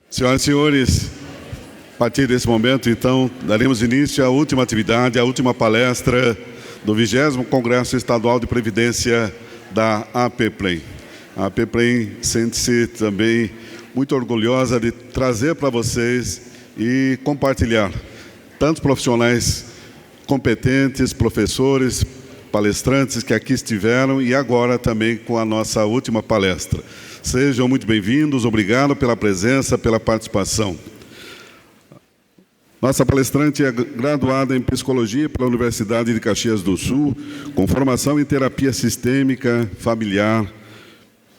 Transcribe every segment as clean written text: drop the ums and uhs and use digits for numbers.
Senhoras e senhores, a partir desse momento, então, daremos início à última atividade, à última palestra do 20º Congresso Estadual de Previdência da APPLEM. A APPLEM sente-se também muito orgulhosa de trazer para vocês e compartilhar tantos profissionais competentes, professores, palestrantes que aqui estiveram e agora também com a nossa última palestra. Sejam muito bem-vindos, obrigado pela presença, pela participação. Nossa palestrante é graduada em Psicologia pela Universidade de Caxias do Sul, com formação em Terapia Sistêmica Familiar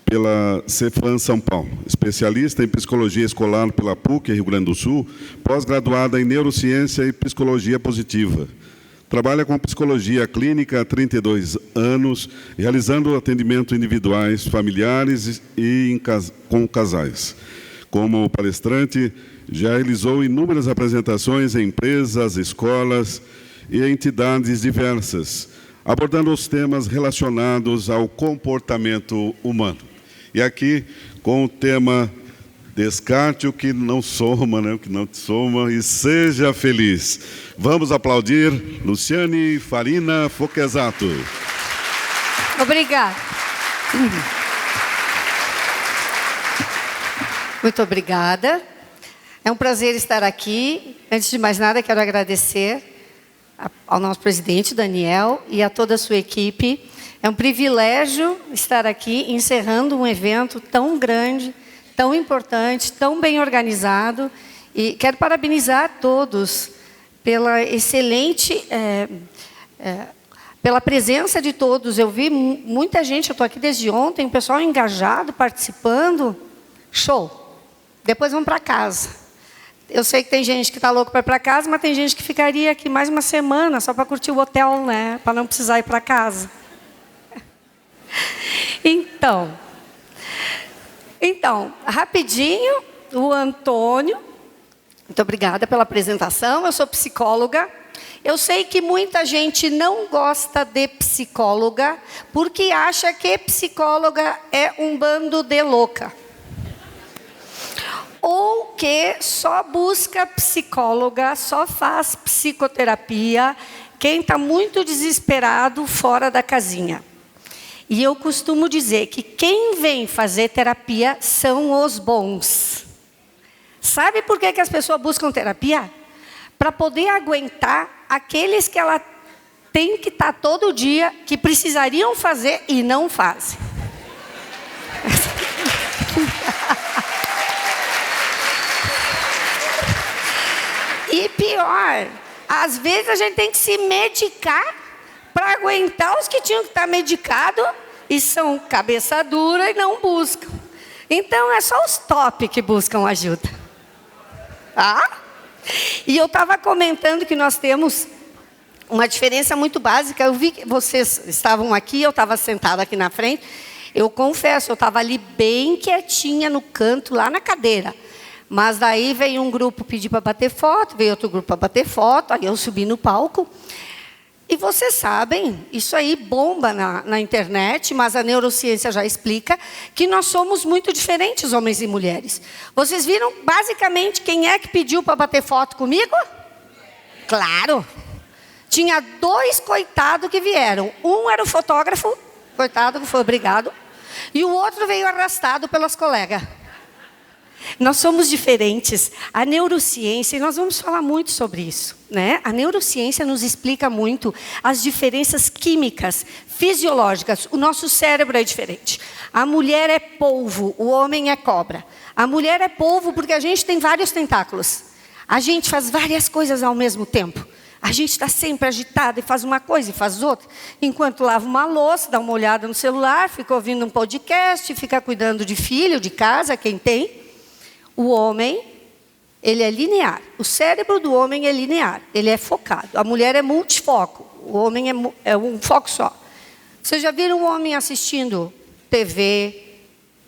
pela Cefam São Paulo, especialista em Psicologia Escolar pela PUC, Rio Grande do Sul, pós-graduada em Neurociência e Psicologia Positiva. Trabalha com psicologia clínica há 32 anos, realizando atendimento individuais, familiares e com casais. Como palestrante, já realizou inúmeras apresentações em empresas, escolas e entidades diversas, abordando os temas relacionados ao comportamento humano. E aqui, com o tema Descarte o que não soma, né? O que não te soma, e seja feliz. Vamos aplaudir Luciane Farina Foquesato. Obrigada. Muito obrigada. É um prazer estar aqui. Antes de mais nada, quero agradecer ao nosso presidente, Daniel, e a toda a sua equipe. É um privilégio estar aqui encerrando um evento tão grande, tão importante, tão bem organizado, e quero parabenizar a todos pela excelente, pela presença de todos. Eu vi muita gente, eu estou aqui desde ontem, o pessoal engajado, participando, show. Depois vamos para casa. Eu sei que tem gente que está louco para ir para casa, mas tem gente que ficaria aqui mais uma semana, só para curtir o hotel, né? Para não precisar ir para casa. Então, rapidinho, o Antônio, muito obrigada pela apresentação, eu sou psicóloga. Eu sei que muita gente não gosta de psicóloga, porque acha que psicóloga é um bando de louca. Ou que só busca psicóloga, só faz psicoterapia, quem está muito desesperado fora da casinha. E eu costumo dizer que quem vem fazer terapia são os bons. Sabe por que as pessoas buscam terapia? Para poder aguentar aqueles que ela tem que estar todo dia, que precisariam fazer e não fazem. E pior, às vezes a gente tem que se medicar para aguentar os que tinham que estar medicados e são cabeça dura e não buscam. Então, é só os top que buscam ajuda. Ah? E eu estava comentando que nós temos uma diferença muito básica. Eu vi que vocês estavam aqui, eu estava sentada aqui na frente. Eu confesso, eu estava ali bem quietinha no canto, lá na cadeira. Mas daí veio um grupo pedir para bater foto, veio outro grupo para bater foto, aí eu subi no palco. E vocês sabem, isso aí bomba na internet, mas a neurociência já explica que nós somos muito diferentes, homens e mulheres. Vocês viram basicamente quem é que pediu para bater foto comigo? Claro! Tinha 2 coitados que vieram. Um era o fotógrafo, coitado, que foi obrigado, e o outro veio arrastado pelas colegas. Nós somos diferentes. A neurociência, e nós vamos falar muito sobre isso, né? A neurociência nos explica muito as diferenças químicas, fisiológicas. O nosso cérebro é diferente. A mulher é polvo, o homem é cobra. A mulher é polvo porque a gente tem vários tentáculos. A gente faz várias coisas ao mesmo tempo. A gente está sempre agitado e faz uma coisa e faz outra. Enquanto lava uma louça, dá uma olhada no celular, fica ouvindo um podcast, fica cuidando de filho, de casa, quem tem. O homem, ele é linear. O cérebro do homem é linear, ele é focado. A mulher é multifoco, o homem é um foco só. Vocês já viram um homem assistindo TV,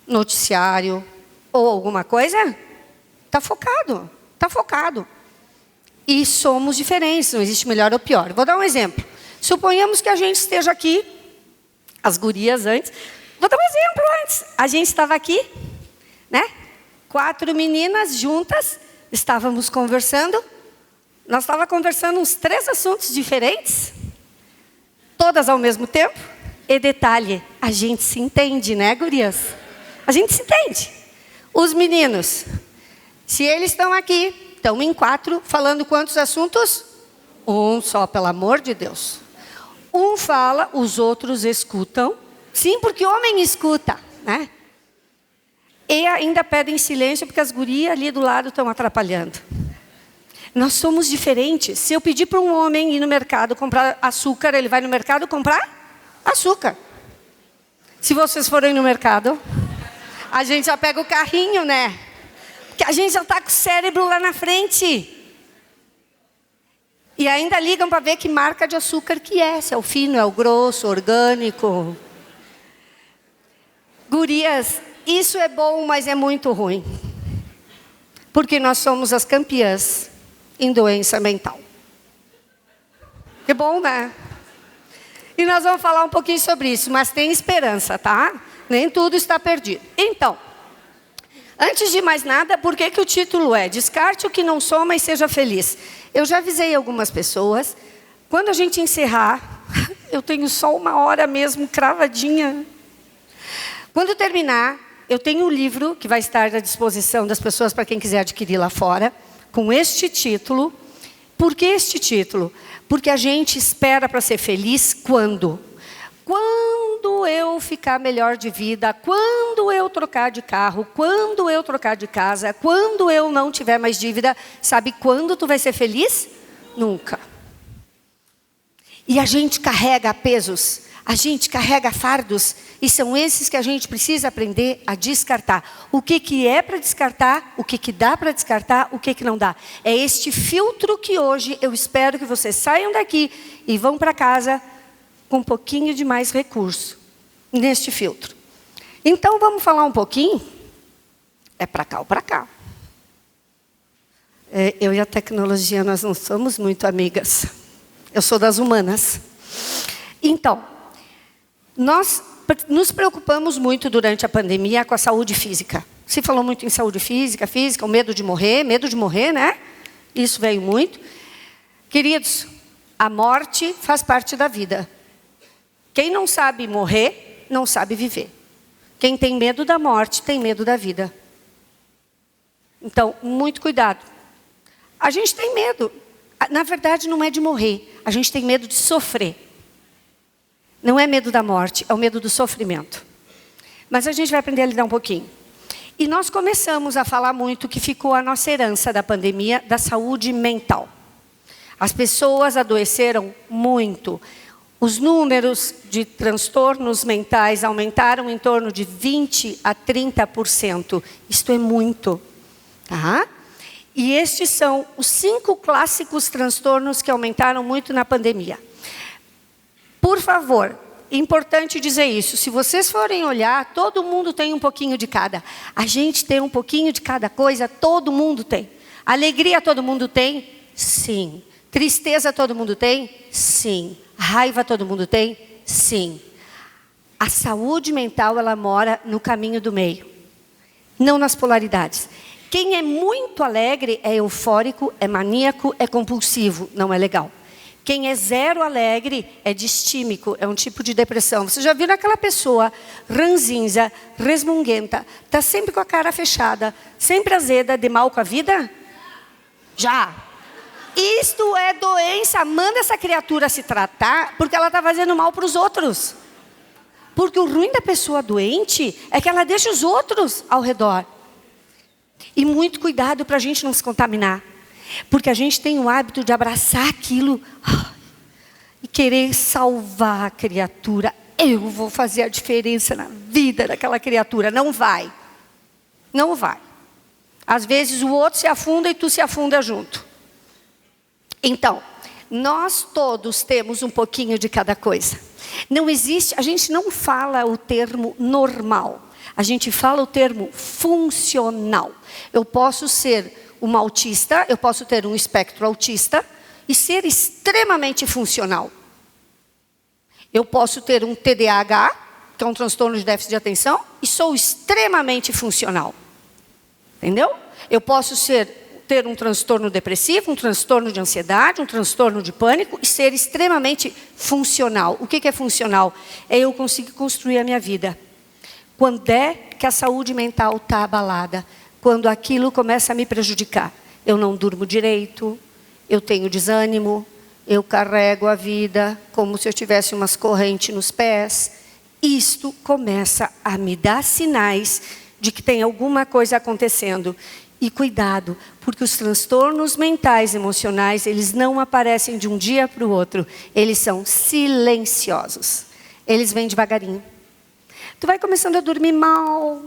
noticiário ou alguma coisa? Está focado, está focado. E somos diferentes, não existe melhor ou pior. Vou dar um exemplo. Suponhamos que a gente esteja aqui, as gurias antes. Vou dar um exemplo antes. A gente estava aqui, né? 4 meninas juntas, estávamos conversando. Nós estávamos conversando uns 3 assuntos diferentes, todas ao mesmo tempo. E detalhe, a gente se entende, né, gurias? A gente se entende. Os meninos, se eles estão aqui, estão em 4, falando quantos assuntos? Um só, pelo amor de Deus. Um fala, os outros escutam. Sim, porque homem escuta, né? E ainda pedem silêncio, porque as gurias ali do lado estão atrapalhando. Nós somos diferentes. Se eu pedir para um homem ir no mercado comprar açúcar, ele vai no mercado comprar açúcar. Se vocês forem no mercado, a gente já pega o carrinho, né? Porque a gente já está com o cérebro lá na frente. E ainda ligam para ver que marca de açúcar que é. Se é o fino, é o grosso, orgânico. Gurias, isso é bom, mas é muito ruim. Porque nós somos as campeãs em doença mental. Que bom, né? E nós vamos falar um pouquinho sobre isso, mas tem esperança, tá? Nem tudo está perdido. Então, antes de mais nada, por que o título é Descarte o que não soma e seja feliz? Eu já avisei algumas pessoas, quando a gente encerrar, eu tenho só 1 hora mesmo, cravadinha. Quando terminar, eu tenho um livro que vai estar à disposição das pessoas para quem quiser adquirir lá fora, com este título. Por que este título? Porque a gente espera para ser feliz quando? Quando eu ficar melhor de vida, quando eu trocar de carro, quando eu trocar de casa, quando eu não tiver mais dívida. Sabe quando tu vai ser feliz? Nunca. E a gente carrega pesos, a gente carrega fardos, e são esses que a gente precisa aprender a descartar. O que é para descartar, o que dá para descartar, o que não dá. É este filtro que hoje eu espero que vocês saiam daqui e vão para casa com um pouquinho de mais recurso neste filtro. Então, vamos falar um pouquinho. É para cá ou para cá. Eu e a tecnologia, nós não somos muito amigas. Eu sou das humanas. Então, nós nos preocupamos muito durante a pandemia com a saúde física. Se falou muito em saúde física, o medo de morrer, né? Isso veio muito. Queridos, a morte faz parte da vida. Quem não sabe morrer, não sabe viver. Quem tem medo da morte, tem medo da vida. Então, muito cuidado. A gente tem medo. Na verdade, não é de morrer. A gente tem medo de sofrer. Não é medo da morte, é o medo do sofrimento. Mas a gente vai aprender a lidar um pouquinho. E nós começamos a falar muito que ficou a nossa herança da pandemia, da saúde mental. As pessoas adoeceram muito. Os números de transtornos mentais aumentaram em torno de 20% a 30%. Isto é muito. Tá? E estes são os 5 clássicos transtornos que aumentaram muito na pandemia. Por favor, importante dizer isso. Se vocês forem olhar, todo mundo tem um pouquinho de cada. A gente tem um pouquinho de cada coisa, todo mundo tem. Alegria todo mundo tem? Sim. Tristeza todo mundo tem? Sim. Raiva todo mundo tem? Sim. A saúde mental, ela mora no caminho do meio. Não nas polaridades. Quem é muito alegre é eufórico, é maníaco, é compulsivo. Não é legal. Quem é zero alegre é distímico, é um tipo de depressão. Você já viu aquela pessoa ranzinza, resmunguenta, está sempre com a cara fechada, sempre azeda, de mal com a vida? Já. Isto é doença. Manda essa criatura se tratar, porque ela está fazendo mal para os outros. Porque o ruim da pessoa doente é que ela deixa os outros ao redor. E muito cuidado para a gente não se contaminar. Porque a gente tem o hábito de abraçar aquilo e querer salvar a criatura. Eu vou fazer a diferença na vida daquela criatura. Não vai. Não vai. Às vezes o outro se afunda e tu se afunda junto. Então, nós todos temos um pouquinho de cada coisa. Não existe, a gente não fala o termo normal. A gente fala o termo funcional. Eu posso ser uma autista, eu posso ter um espectro autista e ser extremamente funcional. Eu posso ter um TDAH, que é um transtorno de déficit de atenção, e sou extremamente funcional. Entendeu? Eu posso ter um transtorno depressivo, um transtorno de ansiedade, um transtorno de pânico e ser extremamente funcional. O que é funcional? É eu conseguir construir a minha vida. Quando é que a saúde mental está abalada? Quando aquilo começa a me prejudicar. Eu não durmo direito, eu tenho desânimo, eu carrego a vida como se eu tivesse umas correntes nos pés. Isto começa a me dar sinais de que tem alguma coisa acontecendo. E cuidado, porque os transtornos mentais, emocionais, eles não aparecem de um dia para o outro. Eles são silenciosos. Eles vêm devagarinho. Tu vai começando a dormir mal,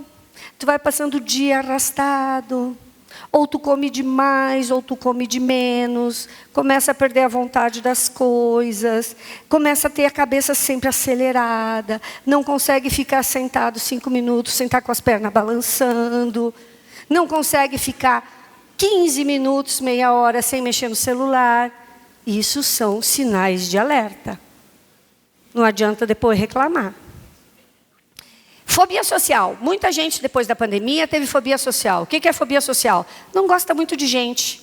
tu vai passando o dia arrastado, ou tu come demais, ou tu come de menos, começa a perder a vontade das coisas, começa a ter a cabeça sempre acelerada, não consegue ficar sentado 5 minutos, sem estar com as pernas balançando, não consegue ficar 15 minutos, meia hora sem mexer no celular. Isso são sinais de alerta. Não adianta depois reclamar. Fobia social. Muita gente, depois da pandemia, teve fobia social. O que é fobia social? Não gosta muito de gente.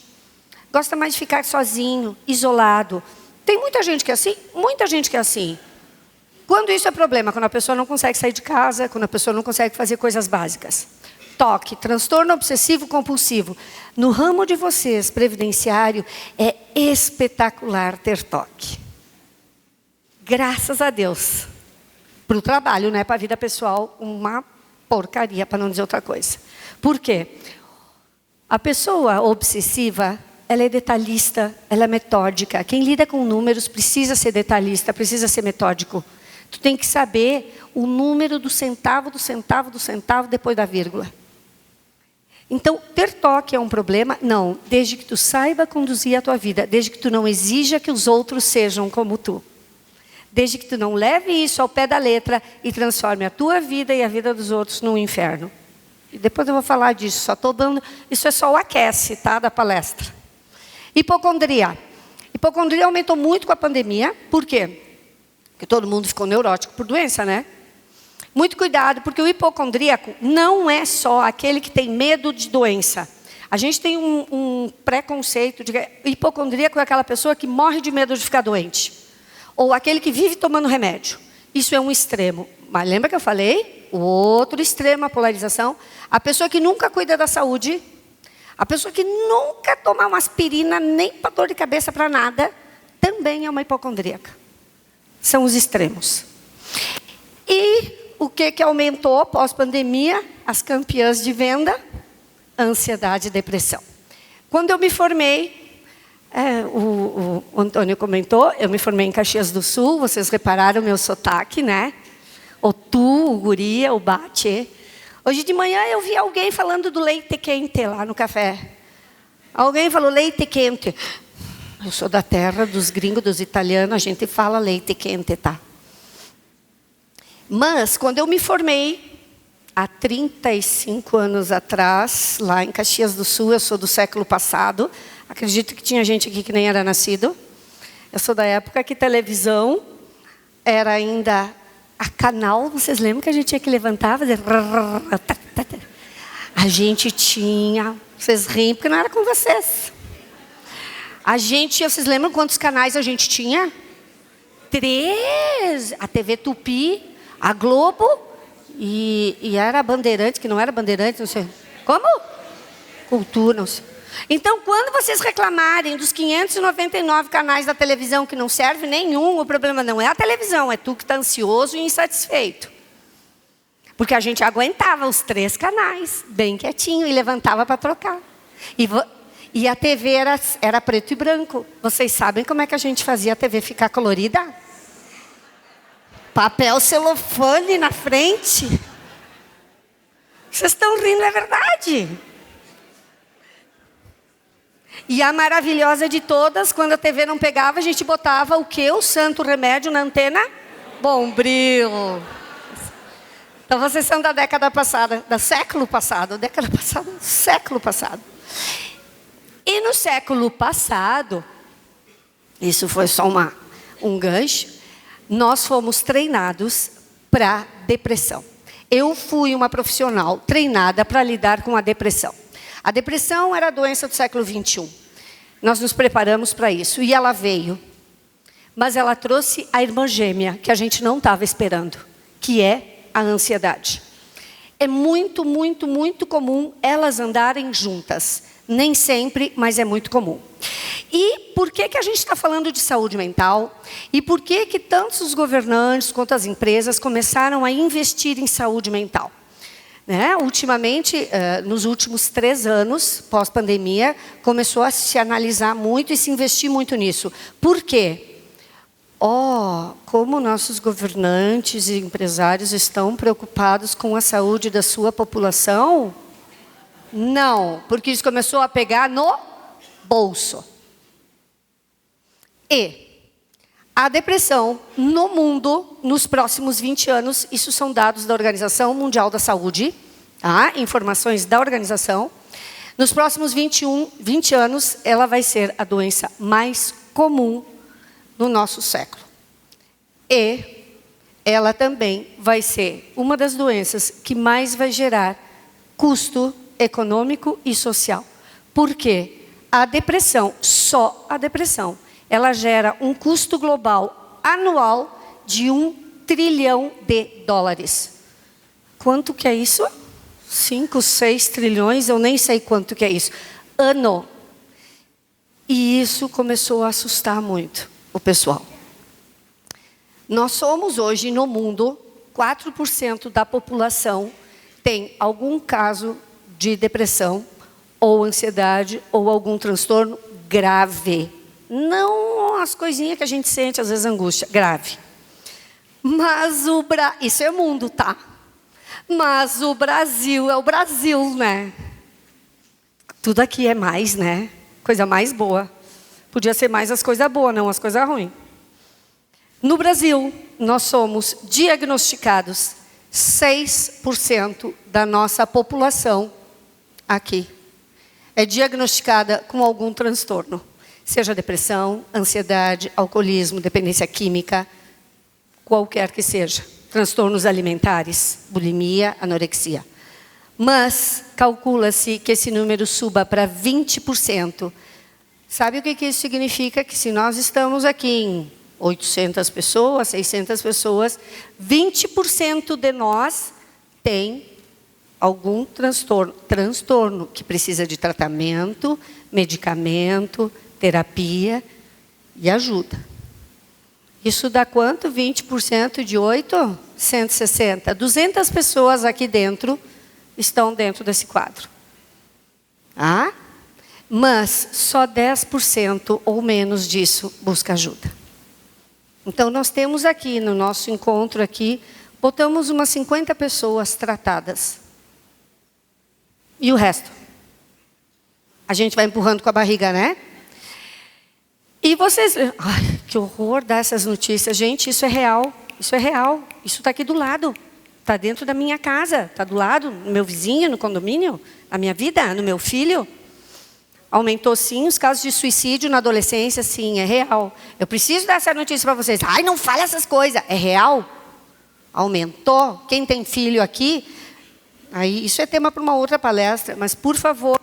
Gosta mais de ficar sozinho, isolado. Tem muita gente que é assim? Muita gente que é assim. Quando isso é problema? Quando a pessoa não consegue sair de casa, quando a pessoa não consegue fazer coisas básicas. TOC, transtorno obsessivo compulsivo. No ramo de vocês, previdenciário, é espetacular ter TOC. Graças a Deus. Para o trabalho, né? Para a vida pessoal, uma porcaria, para não dizer outra coisa. Por quê? A pessoa obsessiva, ela é detalhista, ela é metódica. Quem lida com números precisa ser detalhista, precisa ser metódico. Tu tem que saber o número do centavo, do centavo, do centavo, depois da vírgula. Então, ter TOC é um problema? Não, desde que tu saiba conduzir a tua vida, desde que tu não exija que os outros sejam como tu. Desde que tu não leve isso ao pé da letra e transforme a tua vida e a vida dos outros num inferno. E depois eu vou falar disso, só estou dando... Isso é só o aquece, tá, da palestra. Hipocondria. Hipocondria aumentou muito com a pandemia. Por quê? Porque todo mundo ficou neurótico por doença, né? Muito cuidado, porque o hipocondríaco não é só aquele que tem medo de doença. A gente tem um preconceito de que hipocondríaco é aquela pessoa que morre de medo de ficar doente. Ou aquele que vive tomando remédio. Isso é um extremo. Mas lembra que eu falei? O outro extremo, a polarização. A pessoa que nunca cuida da saúde. A pessoa que nunca toma uma aspirina, nem para dor de cabeça, para nada. Também é uma hipocondríaca. São os extremos. E o que aumentou pós-pandemia? As campeãs de venda. Ansiedade e depressão. Quando eu me formei... o Antônio comentou, eu me formei em Caxias do Sul, vocês repararam o meu sotaque, né? O tu, o guria, o bate. Hoje de manhã eu vi alguém falando do leite quente lá no café. Alguém falou leite quente. Eu sou da terra dos gringos, dos italianos, a gente fala leite quente, tá? Mas quando eu me formei, há 35 anos atrás, lá em Caxias do Sul, eu sou do século passado, acredito que tinha gente aqui que nem era nascido. Eu sou da época que televisão era ainda a canal. Vocês lembram que a gente tinha que levantar, fazer... A gente tinha... Vocês riem porque não era com vocês. Vocês lembram quantos canais a gente tinha? 3. A TV Tupi, a Globo e era a Bandeirante, que não era Bandeirante, não sei. Como? Cultura, não sei. Então, quando vocês reclamarem dos 599 canais da televisão que não serve nenhum, o problema não é a televisão, é tu que está ansioso e insatisfeito. Porque a gente aguentava os 3 canais, bem quietinho, e levantava para trocar. E a TV era preto e branco. Vocês sabem como é que a gente fazia a TV ficar colorida? Papel celofane na frente. Vocês estão rindo, é verdade. E a maravilhosa de todas, quando a TV não pegava, a gente botava o quê? O santo remédio na antena? Bombril. Então vocês são da década passada, do século passado, século passado. E no século passado, isso foi só um gancho, nós fomos treinados para depressão. Eu fui uma profissional treinada para lidar com a depressão. A depressão era a doença do século XXI. Nós nos preparamos para isso, e ela veio. Mas ela trouxe a irmã gêmea, que a gente não estava esperando, que é a ansiedade. É muito, muito, muito comum elas andarem juntas. Nem sempre, mas é muito comum. E por que a gente está falando de saúde mental? E por que tantos os governantes quanto as empresas começaram a investir em saúde mental? Né? Ultimamente, nos últimos 3 anos, pós-pandemia, começou a se analisar muito e se investir muito nisso. Por quê? Como nossos governantes e empresários estão preocupados com a saúde da sua população? Não, porque isso começou a pegar no bolso. E a depressão no mundo, nos próximos 20 anos, isso são dados da Organização Mundial da Saúde, tá? Informações da organização. Nos próximos 20 anos, ela vai ser a doença mais comum no nosso século. E ela também vai ser uma das doenças que mais vai gerar custo econômico e social. Por quê? A depressão, só a depressão, ela gera um custo global anual de $1 trilhão. Quanto que é isso? 5, 6 trilhões, eu nem sei quanto que é isso. Ano. E isso começou a assustar muito o pessoal. Nós somos hoje no mundo, 4% da população tem algum caso de depressão ou ansiedade ou algum transtorno grave. Não as coisinhas que a gente sente, às vezes angústia, grave. Mas isso é mundo, tá? Mas o Brasil é o Brasil, né? Tudo aqui é mais, né? Coisa mais boa. Podia ser mais as coisas boas, não as coisas ruins. No Brasil, nós somos diagnosticados 6% da nossa população aqui é diagnosticada com algum transtorno. Seja depressão, ansiedade, alcoolismo, dependência química, qualquer que seja. Transtornos alimentares, bulimia, anorexia. Mas calcula-se que esse número suba para 20%. Sabe o que isso significa? Que se nós estamos aqui em 800 pessoas, 600 pessoas, 20% de nós tem algum transtorno que precisa de tratamento, medicamento, terapia e ajuda. Isso dá quanto? 20% de 8? 160. 200 pessoas aqui dentro estão dentro desse quadro. Ah? Mas só 10% ou menos disso busca ajuda. Então, nós temos aqui, no nosso encontro aqui, botamos umas 50 pessoas tratadas. E o resto? A gente vai empurrando com a barriga, né? E vocês... Ai, que horror dar essas notícias. Gente, isso é real. Isso é real. Isso está aqui do lado. Está dentro da minha casa. Está do lado, no meu vizinho, no condomínio, na minha vida, no meu filho. Aumentou, sim, os casos de suicídio na adolescência, sim, é real. Eu preciso dar essa notícia para vocês. Ai, não fale essas coisas. É real. Aumentou. Quem tem filho aqui... Aí, isso é tema para uma outra palestra, mas, por favor,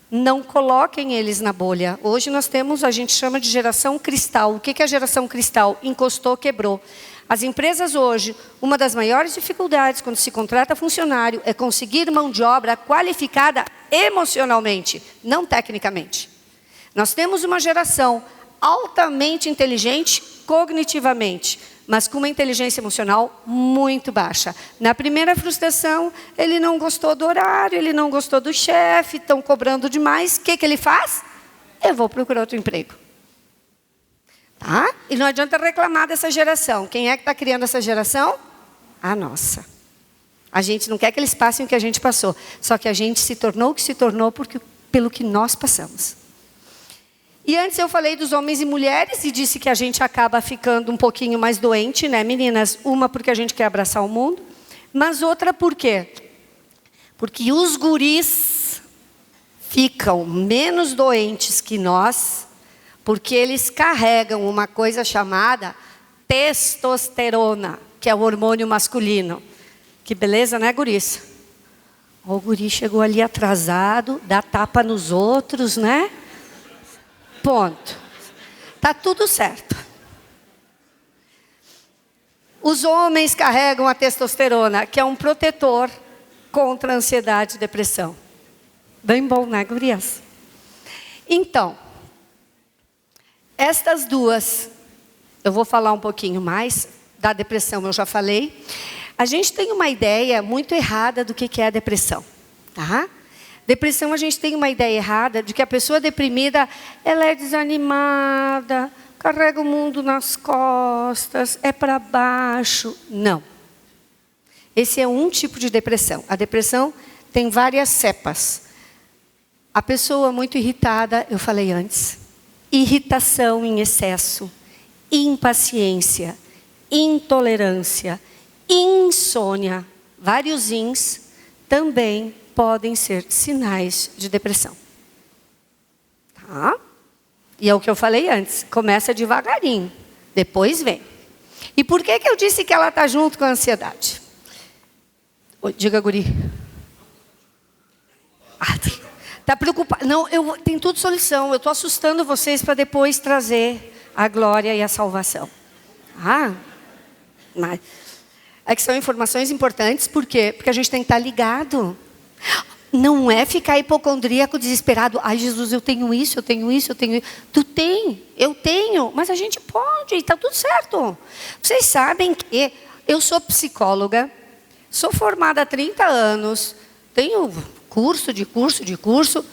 não coloquem eles na bolha. Hoje nós temos, a gente chama de geração cristal. O que é a geração cristal? Encostou, quebrou. As empresas hoje, uma das maiores dificuldades quando se contrata funcionário é conseguir mão de obra qualificada emocionalmente, não tecnicamente. Nós temos uma geração altamente inteligente cognitivamente, mas com uma inteligência emocional muito baixa. Na primeira frustração, ele não gostou do horário, ele não gostou do chefe, estão cobrando demais. O que ele faz? Eu vou procurar outro emprego. Tá? E não adianta reclamar dessa geração. Quem é que está criando essa geração? A nossa. A gente não quer que eles passem o que a gente passou. Só que a gente se tornou o que se tornou pelo que nós passamos. E antes eu falei dos homens e mulheres e disse que a gente acaba ficando um pouquinho mais doente, né, meninas? Uma porque a gente quer abraçar o mundo, mas outra por quê? Porque os guris ficam menos doentes que nós, porque eles carregam uma coisa chamada testosterona, que é o hormônio masculino. Que beleza, né, guris? O guri chegou ali atrasado, dá tapa nos outros, né? Ponto. Tá tudo certo. Os homens carregam a testosterona, que é um protetor contra a ansiedade e depressão. Bem bom, né, gurias? Então, estas duas, eu vou falar um pouquinho mais da depressão, eu já falei. A gente tem uma ideia muito errada do que é a depressão, tá? Depressão, a gente tem uma ideia errada de que a pessoa deprimida, ela é desanimada, carrega o mundo nas costas, é para baixo. Não. Esse é um tipo de depressão. A depressão tem várias cepas. A pessoa muito irritada, eu falei antes, irritação em excesso, impaciência, intolerância, insônia, vários ins, também podem ser sinais de depressão. Tá? E é o que eu falei antes, começa devagarinho, depois vem. E por que eu disse que ela está junto com a ansiedade? Diga, guri. Está preocupado? Não, tem tudo solução. Eu estou assustando vocês para depois trazer a glória e a salvação. Mas é que são informações importantes, por quê? Porque a gente tem que estar ligado. Não é ficar hipocondríaco, desesperado. Ai, Jesus, eu tenho isso, eu tenho isso, eu tenho isso. Tu tem, eu tenho, mas a gente pode, está tudo certo. Vocês sabem que eu sou psicóloga, sou formada há 30 anos, tenho curso de curso.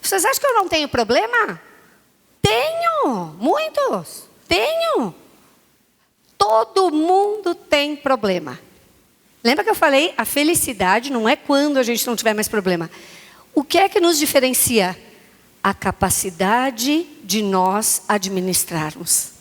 Vocês acham que eu não tenho problema? Tenho, muitos, tenho. Todo mundo tem problema. Lembra que eu falei? A felicidade não é quando a gente não tiver mais problema. O que é que nos diferencia? A capacidade de nós administrarmos.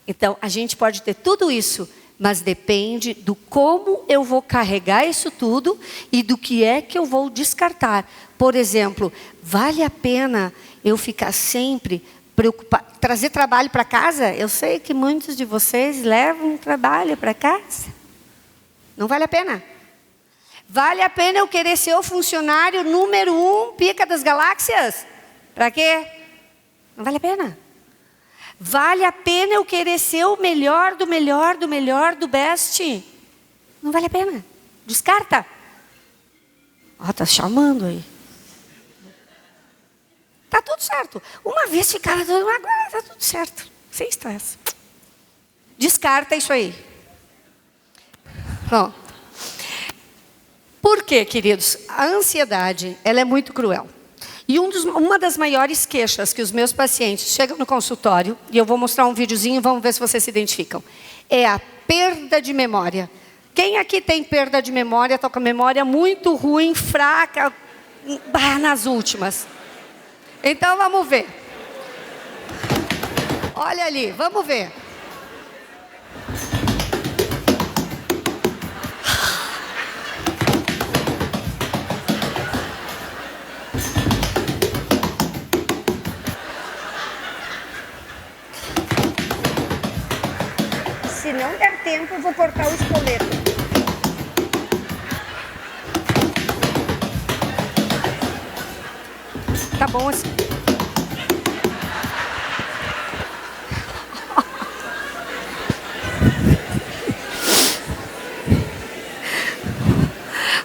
Então, a gente pode ter tudo isso, mas depende do como eu vou carregar isso tudo e do que é que eu vou descartar. Por exemplo, vale a pena eu ficar sempre preocupado, trazer trabalho para casa? Eu sei que muitos de vocês levam trabalho para casa. Não vale a pena. Vale a pena eu querer ser o funcionário número 1, pica das galáxias? Para quê? Não vale a pena. Vale a pena eu querer ser o melhor, do melhor, do melhor, do best? Não vale a pena. Descarta. Tá chamando aí. Tá tudo certo. Uma vez ficava tudo, agora tá tudo certo. Sem estresse. Descarta isso aí. Pronto. Por quê, queridos? A ansiedade, ela é muito cruel. E uma das maiores queixas que os meus pacientes chegam no consultório, e eu vou mostrar um videozinho, vamos ver se vocês se identificam, é a perda de memória. Quem aqui tem perda de memória, está com a memória muito ruim, fraca, nas últimas? Então vamos ver. Olha ali, vamos ver. Se não der tempo, eu vou cortar o espoleto. Tá bom assim.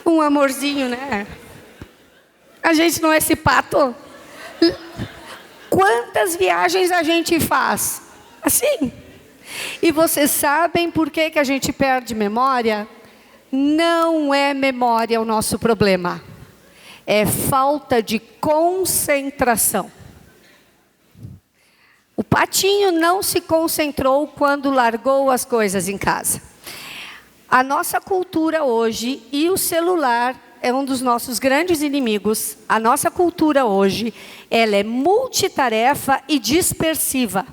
Um amorzinho, né? A gente não é esse pato. Quantas viagens a gente faz? Assim. E vocês sabem por que a gente perde memória? Não é memória o nosso problema. É falta de concentração. O patinho não se concentrou quando largou as coisas em casa. A nossa cultura hoje, e o celular é um dos nossos grandes inimigos. A nossa cultura hoje, ela é multitarefa e dispersiva.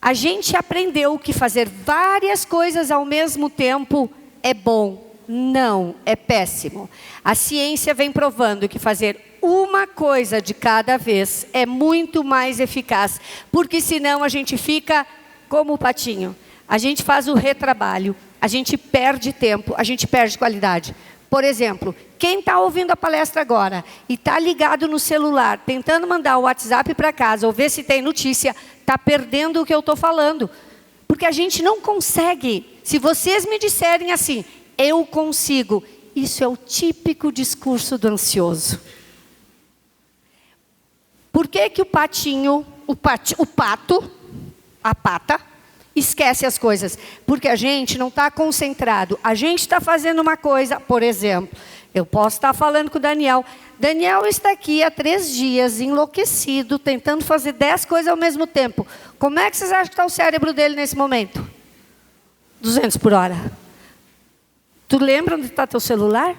A gente aprendeu que fazer várias coisas ao mesmo tempo é bom. Não, é péssimo. A ciência vem provando que fazer uma coisa de cada vez é muito mais eficaz, porque senão a gente fica como o patinho. A gente faz o retrabalho, a gente perde tempo, a gente perde qualidade. Por exemplo, quem está ouvindo a palestra agora e está ligado no celular, tentando mandar o WhatsApp para casa ou ver se tem notícia, está perdendo o que eu estou falando. Porque a gente não consegue. Se vocês me disserem assim, eu consigo, isso é o típico discurso do ansioso. Por que que o patinho, o pato, a pata, esquece as coisas? Porque a gente não está concentrado. A gente está fazendo uma coisa, por exemplo, eu posso estar falando com o Daniel. Daniel está aqui há 3 dias, enlouquecido, tentando fazer 10 coisas ao mesmo tempo. Como é que vocês acham que está o cérebro dele nesse momento? 200 por hora. Tu lembra onde está teu celular?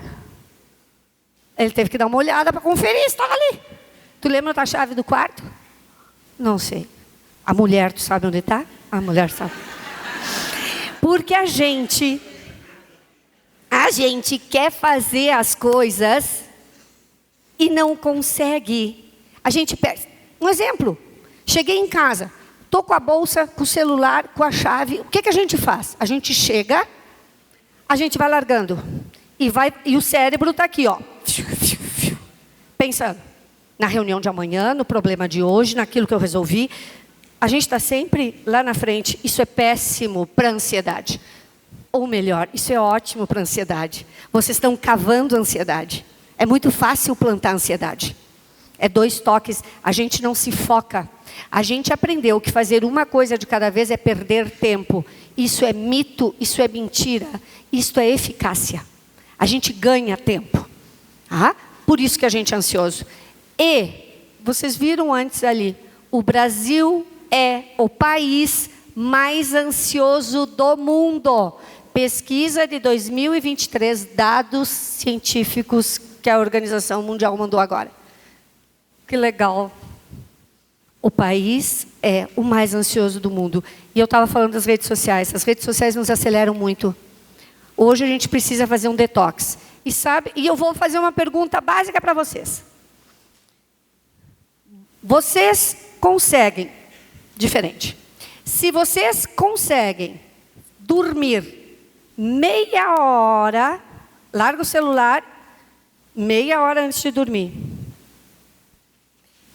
Ele teve que dar uma olhada para conferir, estava ali. Tu lembra onde está a chave do quarto? Não sei. A mulher, tu sabe onde está? A mulher sabe. Porque a gente quer fazer as coisas e não consegue. A gente perde. Um exemplo. Cheguei em casa, estou com a bolsa, com o celular, com a chave. O que a gente faz? A gente chega, a gente vai largando. E o cérebro está aqui, ó, pensando na reunião de amanhã, no problema de hoje, naquilo que eu resolvi. A gente está sempre lá na frente. Isso é péssimo para a ansiedade. Ou melhor, isso é ótimo para a ansiedade. Vocês estão cavando a ansiedade. É muito fácil plantar a ansiedade. É 2 toques. A gente não se foca. A gente aprendeu que fazer uma coisa de cada vez é perder tempo. Isso é mito, isso é mentira. Isso é eficácia. A gente ganha tempo. Por isso que a gente é ansioso. E, vocês viram antes ali, o Brasil é o país mais ansioso do mundo. Pesquisa de 2023, dados científicos que a Organização Mundial mandou agora. Que legal. O país é o mais ansioso do mundo. E eu estava falando das redes sociais. As redes sociais nos aceleram muito. Hoje a gente precisa fazer um detox. E eu vou fazer uma pergunta básica para vocês. Vocês conseguem, diferente, se vocês conseguem dormir meia hora, larga o celular, meia hora antes de dormir,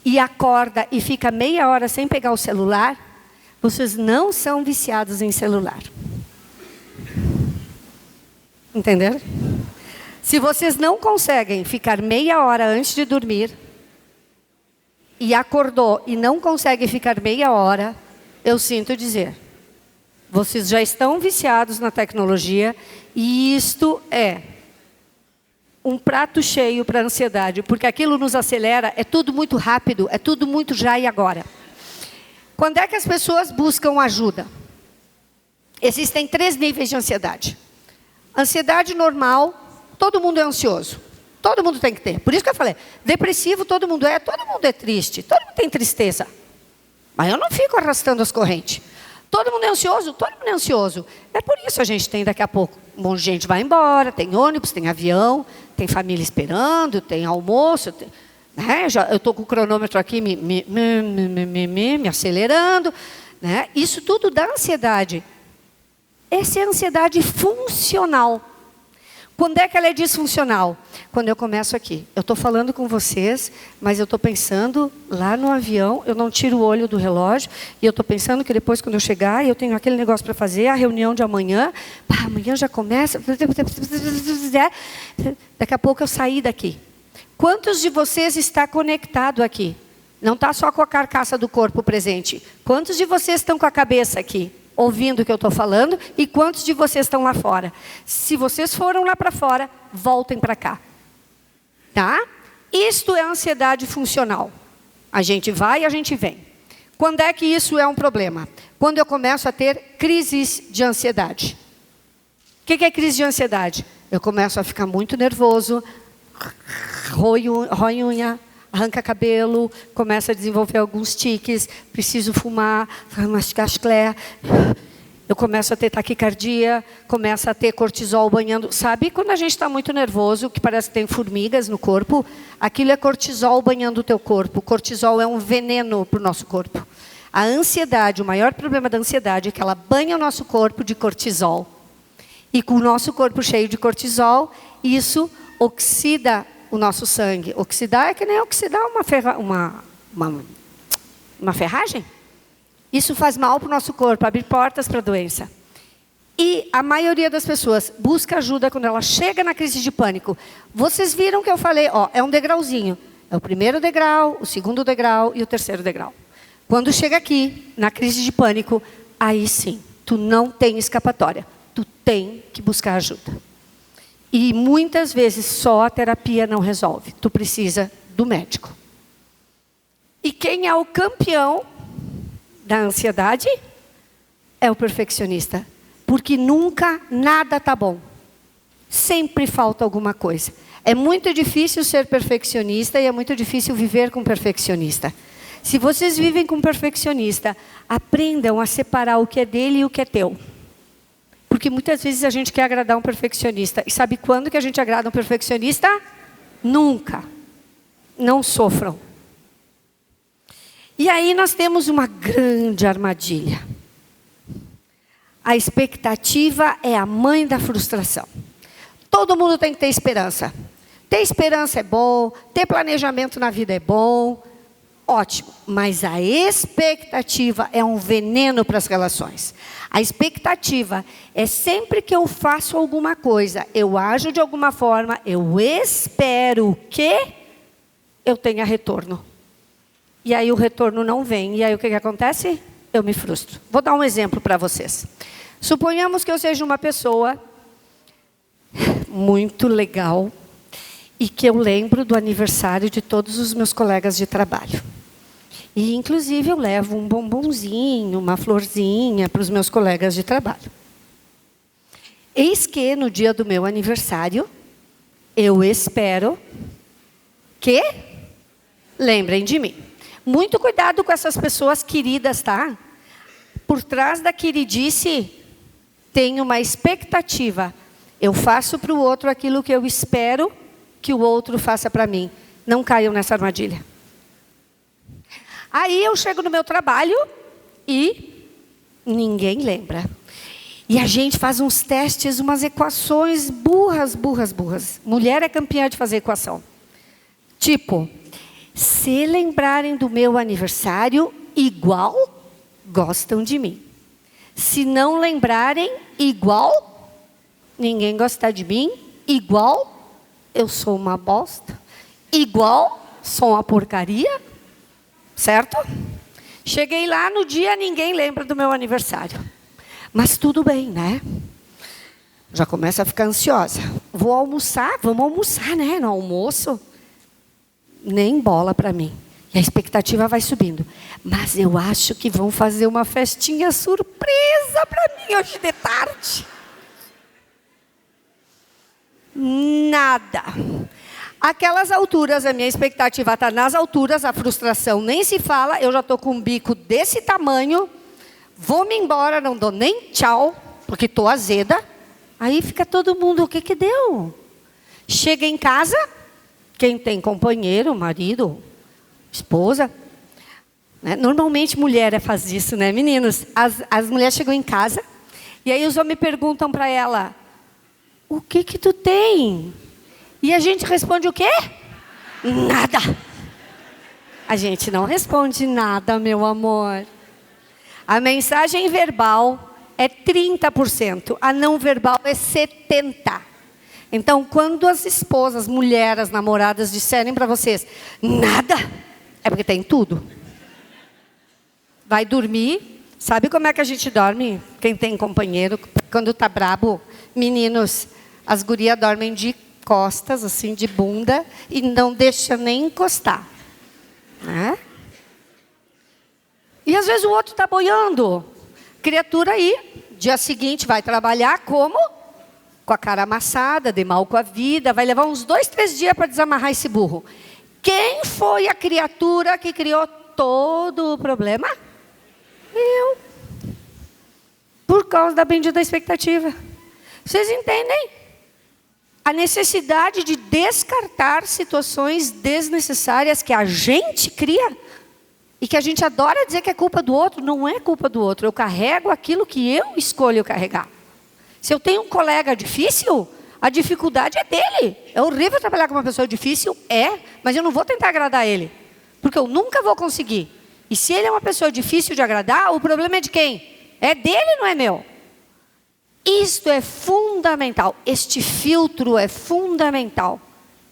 e acorda e fica meia hora sem pegar o celular, vocês não são viciados em celular. Entenderam? Se vocês não conseguem ficar meia hora antes de dormir, e acordou e não consegue ficar meia hora, eu sinto dizer, vocês já estão viciados na tecnologia e isto é um prato cheio para a ansiedade, porque aquilo nos acelera, é tudo muito rápido, é tudo muito já e agora. Quando é que as pessoas buscam ajuda? Existem 3 níveis de ansiedade. Ansiedade normal, todo mundo é ansioso. Todo mundo tem que ter. Por isso que eu falei, depressivo todo mundo é triste, todo mundo tem tristeza. Mas eu não fico arrastando as correntes. Todo mundo é ansioso? Todo mundo é ansioso. É por isso a gente tem daqui a pouco, um monte de gente vai embora, tem ônibus, tem avião, tem família esperando, tem almoço. Eu estou com o cronômetro aqui me acelerando. Né? Isso tudo dá ansiedade. Essa é a ansiedade funcional. Quando é que ela é disfuncional? Quando eu começo aqui. Eu estou falando com vocês, mas eu estou pensando lá no avião, eu não tiro o olho do relógio, e eu estou pensando que depois, quando eu chegar, eu tenho aquele negócio para fazer, a reunião de amanhã, amanhã já começa, daqui a pouco eu saí daqui. Quantos de vocês está conectado aqui? Não está só com a carcaça do corpo presente. Quantos de vocês estão com a cabeça aqui? Ouvindo o que eu estou falando, e quantos de vocês estão lá fora? Se vocês foram lá para fora, voltem para cá. Tá? Isto é ansiedade funcional. A gente vai e a gente vem. Quando é que isso é um problema? Quando eu começo a ter crises de ansiedade. O que é crise de ansiedade? Eu começo a ficar muito nervoso, rói unha, arranca cabelo, começa a desenvolver alguns tiques, preciso fumar, mastigar chiclete, eu começo a ter taquicardia, começo a ter cortisol banhando. Sabe quando a gente está muito nervoso, que parece que tem formigas no corpo? Aquilo é cortisol banhando o teu corpo. Cortisol é um veneno para o nosso corpo. A ansiedade, o maior problema da ansiedade é que ela banha o nosso corpo de cortisol. E com o nosso corpo cheio de cortisol, isso oxida o nosso sangue. Oxidar é que nem oxidar uma ferragem. Isso faz mal para o nosso corpo, abre portas para a doença. E a maioria das pessoas busca ajuda quando ela chega na crise de pânico. Vocês viram que eu falei, é um degrauzinho. É o primeiro degrau, o segundo degrau e o terceiro degrau. Quando chega aqui, na crise de pânico, aí sim, tu não tem escapatória. Tu tem que buscar ajuda. E muitas vezes só a terapia não resolve. Tu precisa do médico. E quem é o campeão da ansiedade? É o perfeccionista. Porque nunca nada está bom. Sempre falta alguma coisa. É muito difícil ser perfeccionista e é muito difícil viver com perfeccionista. Se vocês vivem com perfeccionista, aprendam a separar o que é dele e o que é teu. Porque muitas vezes a gente quer agradar um perfeccionista. E sabe quando que a gente agrada um perfeccionista? Nunca. Não sofram. E aí nós temos uma grande armadilha. A expectativa é a mãe da frustração. Todo mundo tem que ter esperança. Ter esperança é bom, ter planejamento na vida é bom, ótimo. Mas a expectativa é um veneno para as relações. A expectativa é sempre que eu faço alguma coisa, eu ajo de alguma forma, eu espero que eu tenha retorno. E aí o retorno não vem. E aí o que acontece? Eu me frustro. Vou dar um exemplo para vocês. Suponhamos que eu seja uma pessoa muito legal e que eu lembro do aniversário de todos os meus colegas de trabalho. E, inclusive, eu levo um bombonzinho, uma florzinha para os meus colegas de trabalho. Eis que, no dia do meu aniversário, eu espero que lembrem de mim. Muito cuidado com essas pessoas queridas, tá? Por trás da queridice, tem uma expectativa. Eu faço para o outro aquilo que eu espero que o outro faça para mim. Não caiam nessa armadilha. Aí eu chego no meu trabalho e ninguém lembra. E a gente faz uns testes, umas equações burras. Mulher é campeã de fazer equação. Tipo, se lembrarem do meu aniversário, igual gostam de mim. Se não lembrarem, igual ninguém gosta de mim, igual eu sou uma bosta, igual sou uma porcaria, certo? Cheguei lá no dia, ninguém lembra do meu aniversário. Mas tudo bem, né? Já começa a ficar ansiosa. Vou almoçar, vamos almoçar, né? No almoço, nem bola para mim. E a expectativa vai subindo. Mas eu acho que vão fazer uma festinha surpresa para mim hoje de tarde. Nada. Aquelas alturas, a minha expectativa está nas alturas, a frustração nem se fala, eu já estou com um bico desse tamanho, vou-me embora, não dou nem tchau, porque estou azeda. Aí fica todo mundo, o que deu? Chega em casa, quem tem companheiro, marido, esposa, né? Normalmente mulher faz isso, né, meninos? As mulheres chegam em casa, e aí os homens perguntam para ela, o que tu tem? E a gente responde o quê? Nada. A gente não responde nada, meu amor. A mensagem verbal é 30%, a não verbal é 70%. Então, quando as esposas, mulheres, namoradas disserem para vocês, nada, é porque tem tudo. Vai dormir, sabe como é que a gente dorme? Quem tem companheiro, quando está brabo, meninos, as gurias dormem de costas, assim, de bunda, e não deixa nem encostar. Né? E às vezes o outro está boiando. Criatura aí, dia seguinte vai trabalhar como? Com a cara amassada, de mal com a vida, vai levar uns 2, 3 dias para desamarrar esse burro. Quem foi a criatura que criou todo o problema? Eu. Por causa da bendita expectativa. Vocês entendem? A necessidade de descartar situações desnecessárias que a gente cria e que a gente adora dizer que é culpa do outro. Não é culpa do outro. Eu carrego aquilo que eu escolho carregar. Se eu tenho um colega difícil, a dificuldade é dele. É horrível trabalhar com uma pessoa difícil? É, mas eu não vou tentar agradar ele, porque eu nunca vou conseguir. E se ele é uma pessoa difícil de agradar, o problema é de quem? É dele, não é meu. Isto é fundamental. Este filtro é fundamental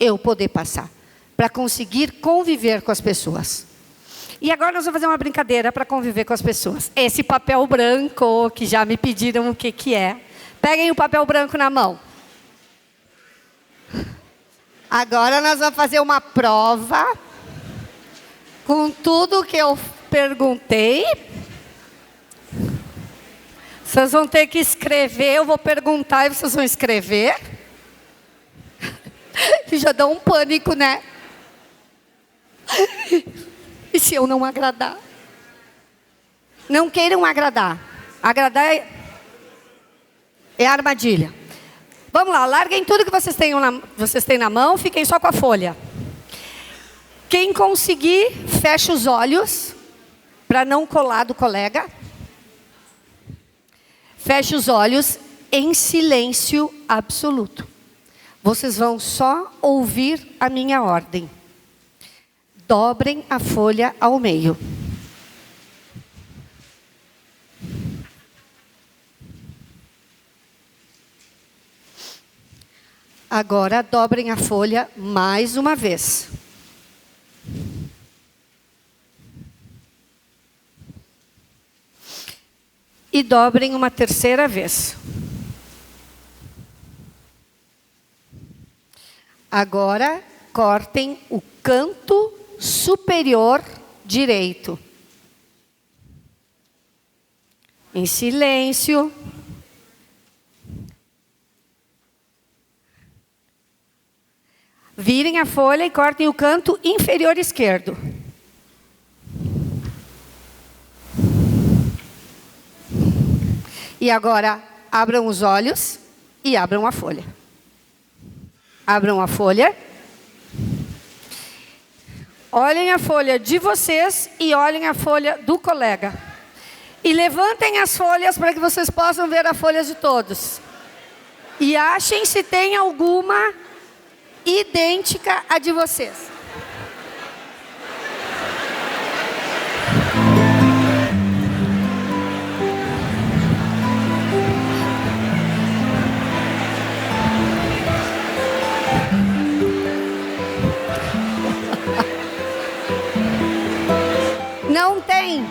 eu poder passar, para conseguir conviver com as pessoas. E agora nós vamos fazer uma brincadeira para conviver com as pessoas. Esse papel branco, que já me pediram o que é. Peguem o papel branco na mão. Agora nós vamos fazer uma prova com tudo que eu perguntei. Vocês vão ter que escrever, eu vou perguntar e vocês vão escrever. Já dá um pânico, né? E se eu não agradar? Não queiram agradar. Agradar é armadilha. Vamos lá, larguem tudo que vocês têm na mão, fiquem só com a folha. Quem conseguir, fecha os olhos, para não colar do colega. Feche os olhos em silêncio absoluto. Vocês vão só ouvir a minha ordem. Dobrem a folha ao meio. Agora dobrem a folha mais uma vez. E dobrem uma terceira vez. Agora cortem o canto superior direito. Em silêncio. Virem a folha e cortem o canto inferior esquerdo. E agora abram os olhos e abram a folha. Abram a folha. Olhem a folha de vocês e olhem a folha do colega. E levantem as folhas para que vocês possam ver a folha de todos. E achem se tem alguma idêntica à de vocês. Não tem.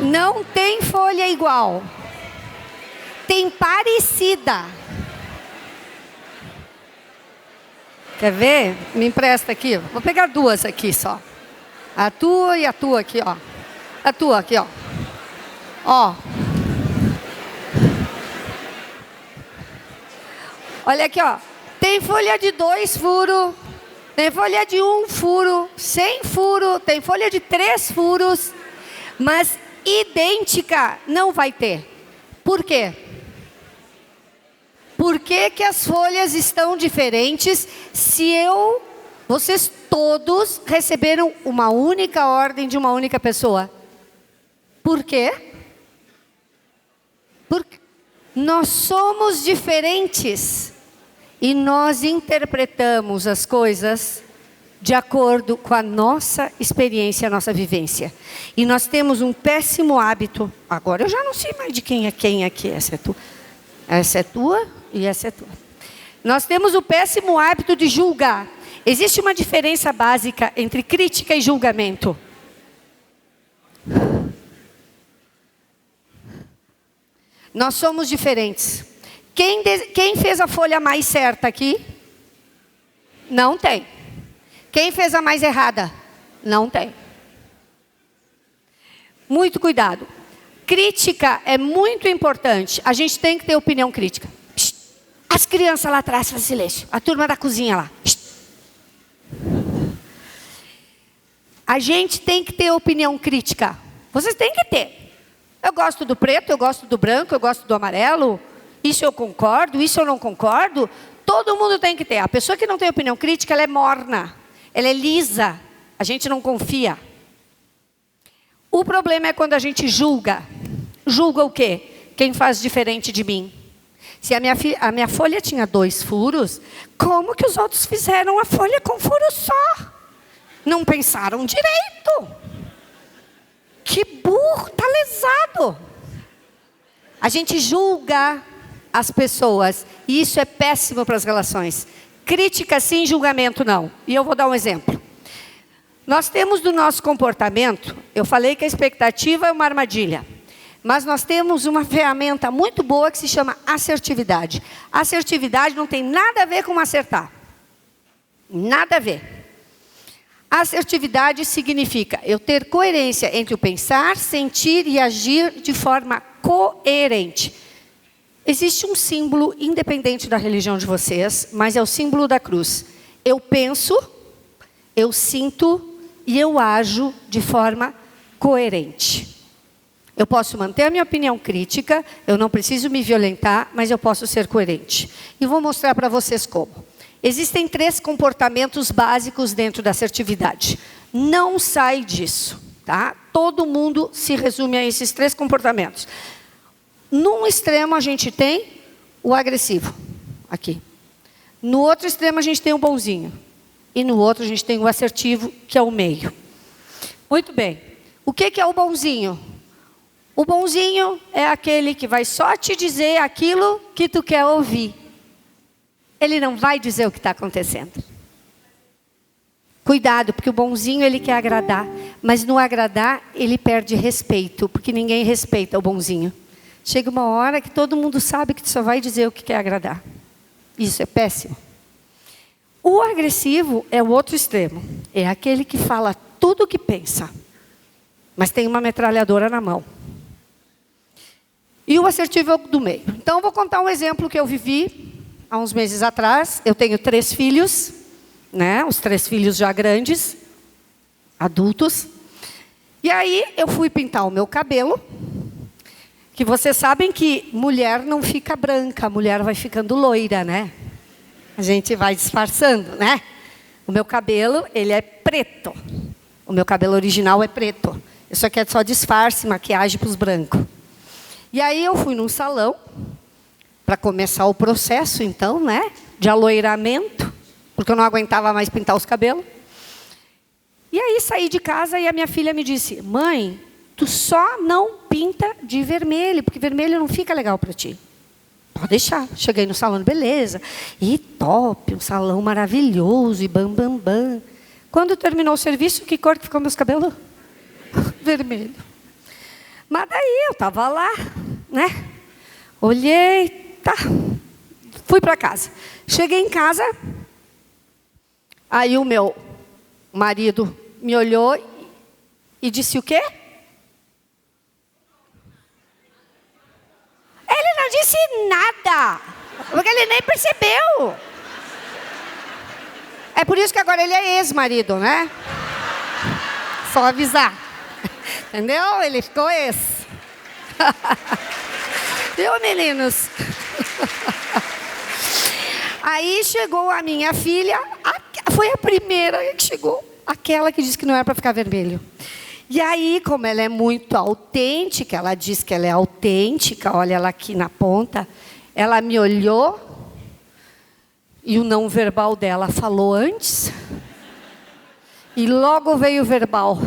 Não tem folha igual. Tem parecida. Quer ver? Me empresta aqui. Vou pegar duas aqui só. A tua e a tua aqui, ó. A tua aqui, ó. Ó. Olha aqui, ó. Tem folha de 2 furos. Tem folha de 1 furo. Sem furo. Tem folha de 3 furos. Mas idêntica não vai ter. Por quê? Por que que as folhas estão diferentes se vocês todos receberam uma única ordem de uma única pessoa? Por quê? Porque nós somos diferentes e nós interpretamos as coisas de acordo com a nossa experiência, a nossa vivência. E nós temos um péssimo hábito. Agora eu já não sei mais de quem é aqui. Essa é tua. Essa é tua e essa é tua. Nós temos o péssimo hábito de julgar. Existe uma diferença básica entre crítica e julgamento. Nós somos diferentes. Quem fez a folha mais certa aqui? Não tem. Quem fez a mais errada? Não tem. Muito cuidado. Crítica é muito importante. A gente tem que ter opinião crítica. As crianças lá atrás fazem silêncio. A turma da cozinha lá. A gente tem que ter opinião crítica. Vocês têm que ter. Eu gosto do preto, eu gosto do branco, eu gosto do amarelo. Isso eu concordo, isso eu não concordo. Todo mundo tem que ter. A pessoa que não tem opinião crítica, ela é morna. Ela é lisa. A gente não confia. O problema é quando a gente julga. Julga o quê? Quem faz diferente de mim. Se a minha folha tinha 2 furos, como que os outros fizeram a folha com furo só? Não pensaram direito. Que burro, tá lesado. A gente julga as pessoas. E isso é péssimo para as relações. Crítica sim, julgamento não. E eu vou dar um exemplo. Nós temos do nosso comportamento, eu falei que a expectativa é uma armadilha. Mas nós temos uma ferramenta muito boa que se chama assertividade. Assertividade não tem nada a ver com acertar. Nada a ver. Assertividade significa eu ter coerência entre o pensar, sentir e agir de forma coerente. Existe um símbolo independente da religião de vocês, mas é o símbolo da cruz. Eu penso, eu sinto e eu ajo de forma coerente. Eu posso manter a minha opinião crítica, eu não preciso me violentar, mas eu posso ser coerente. E vou mostrar para vocês como. Existem 3 comportamentos básicos dentro da assertividade. Não sai disso, tá? Todo mundo se resume a esses 3 comportamentos. Num extremo a gente tem o agressivo, aqui. No outro extremo a gente tem o bonzinho. E no outro a gente tem o assertivo, que é o meio. Muito bem. O que é o bonzinho? O bonzinho é aquele que vai só te dizer aquilo que tu quer ouvir. Ele não vai dizer o que está acontecendo. Cuidado, porque o bonzinho ele quer agradar. Mas no agradar ele perde respeito, porque ninguém respeita o bonzinho. Chega uma hora que todo mundo sabe que tu só vai dizer o que quer agradar. Isso é péssimo. O agressivo é o outro extremo. É aquele que fala tudo o que pensa, mas tem uma metralhadora na mão. E o assertivo é o do meio. Então, eu vou contar um exemplo que eu vivi há uns meses atrás. Eu tenho 3 filhos, né? Os 3 filhos já grandes, adultos. E aí, eu fui pintar o meu cabelo. Que vocês sabem que mulher não fica branca, a mulher vai ficando loira, né? A gente vai disfarçando, né? O meu cabelo, ele é preto. O meu cabelo original é preto. Isso aqui é só disfarce, maquiagem para os brancos. E aí eu fui num salão, para começar o processo, então, né? De aloiramento, porque eu não aguentava mais pintar os cabelos. E aí saí de casa e a minha filha me disse: mãe, tu só não pinta de vermelho, porque vermelho não fica legal para ti. Pode deixar. Cheguei no salão de beleza. E top, um salão maravilhoso, e bam, bam, bam. Quando terminou o serviço, que cor que ficou meus cabelos? Vermelho. Mas daí eu estava lá, né? Olhei, tá. Fui para casa. Cheguei em casa, aí o meu marido me olhou e disse o quê? Ele não disse nada, porque ele nem percebeu. É por isso que agora ele é ex-marido, né? Só avisar. Entendeu? Ele ficou ex. Viu, meninos? Aí chegou a minha filha, foi a primeira que chegou, aquela que disse que não era para ficar vermelho. E aí, como ela é muito autêntica, ela diz que ela é autêntica, olha ela aqui na ponta, ela me olhou e o não verbal dela falou antes, e logo veio o verbal.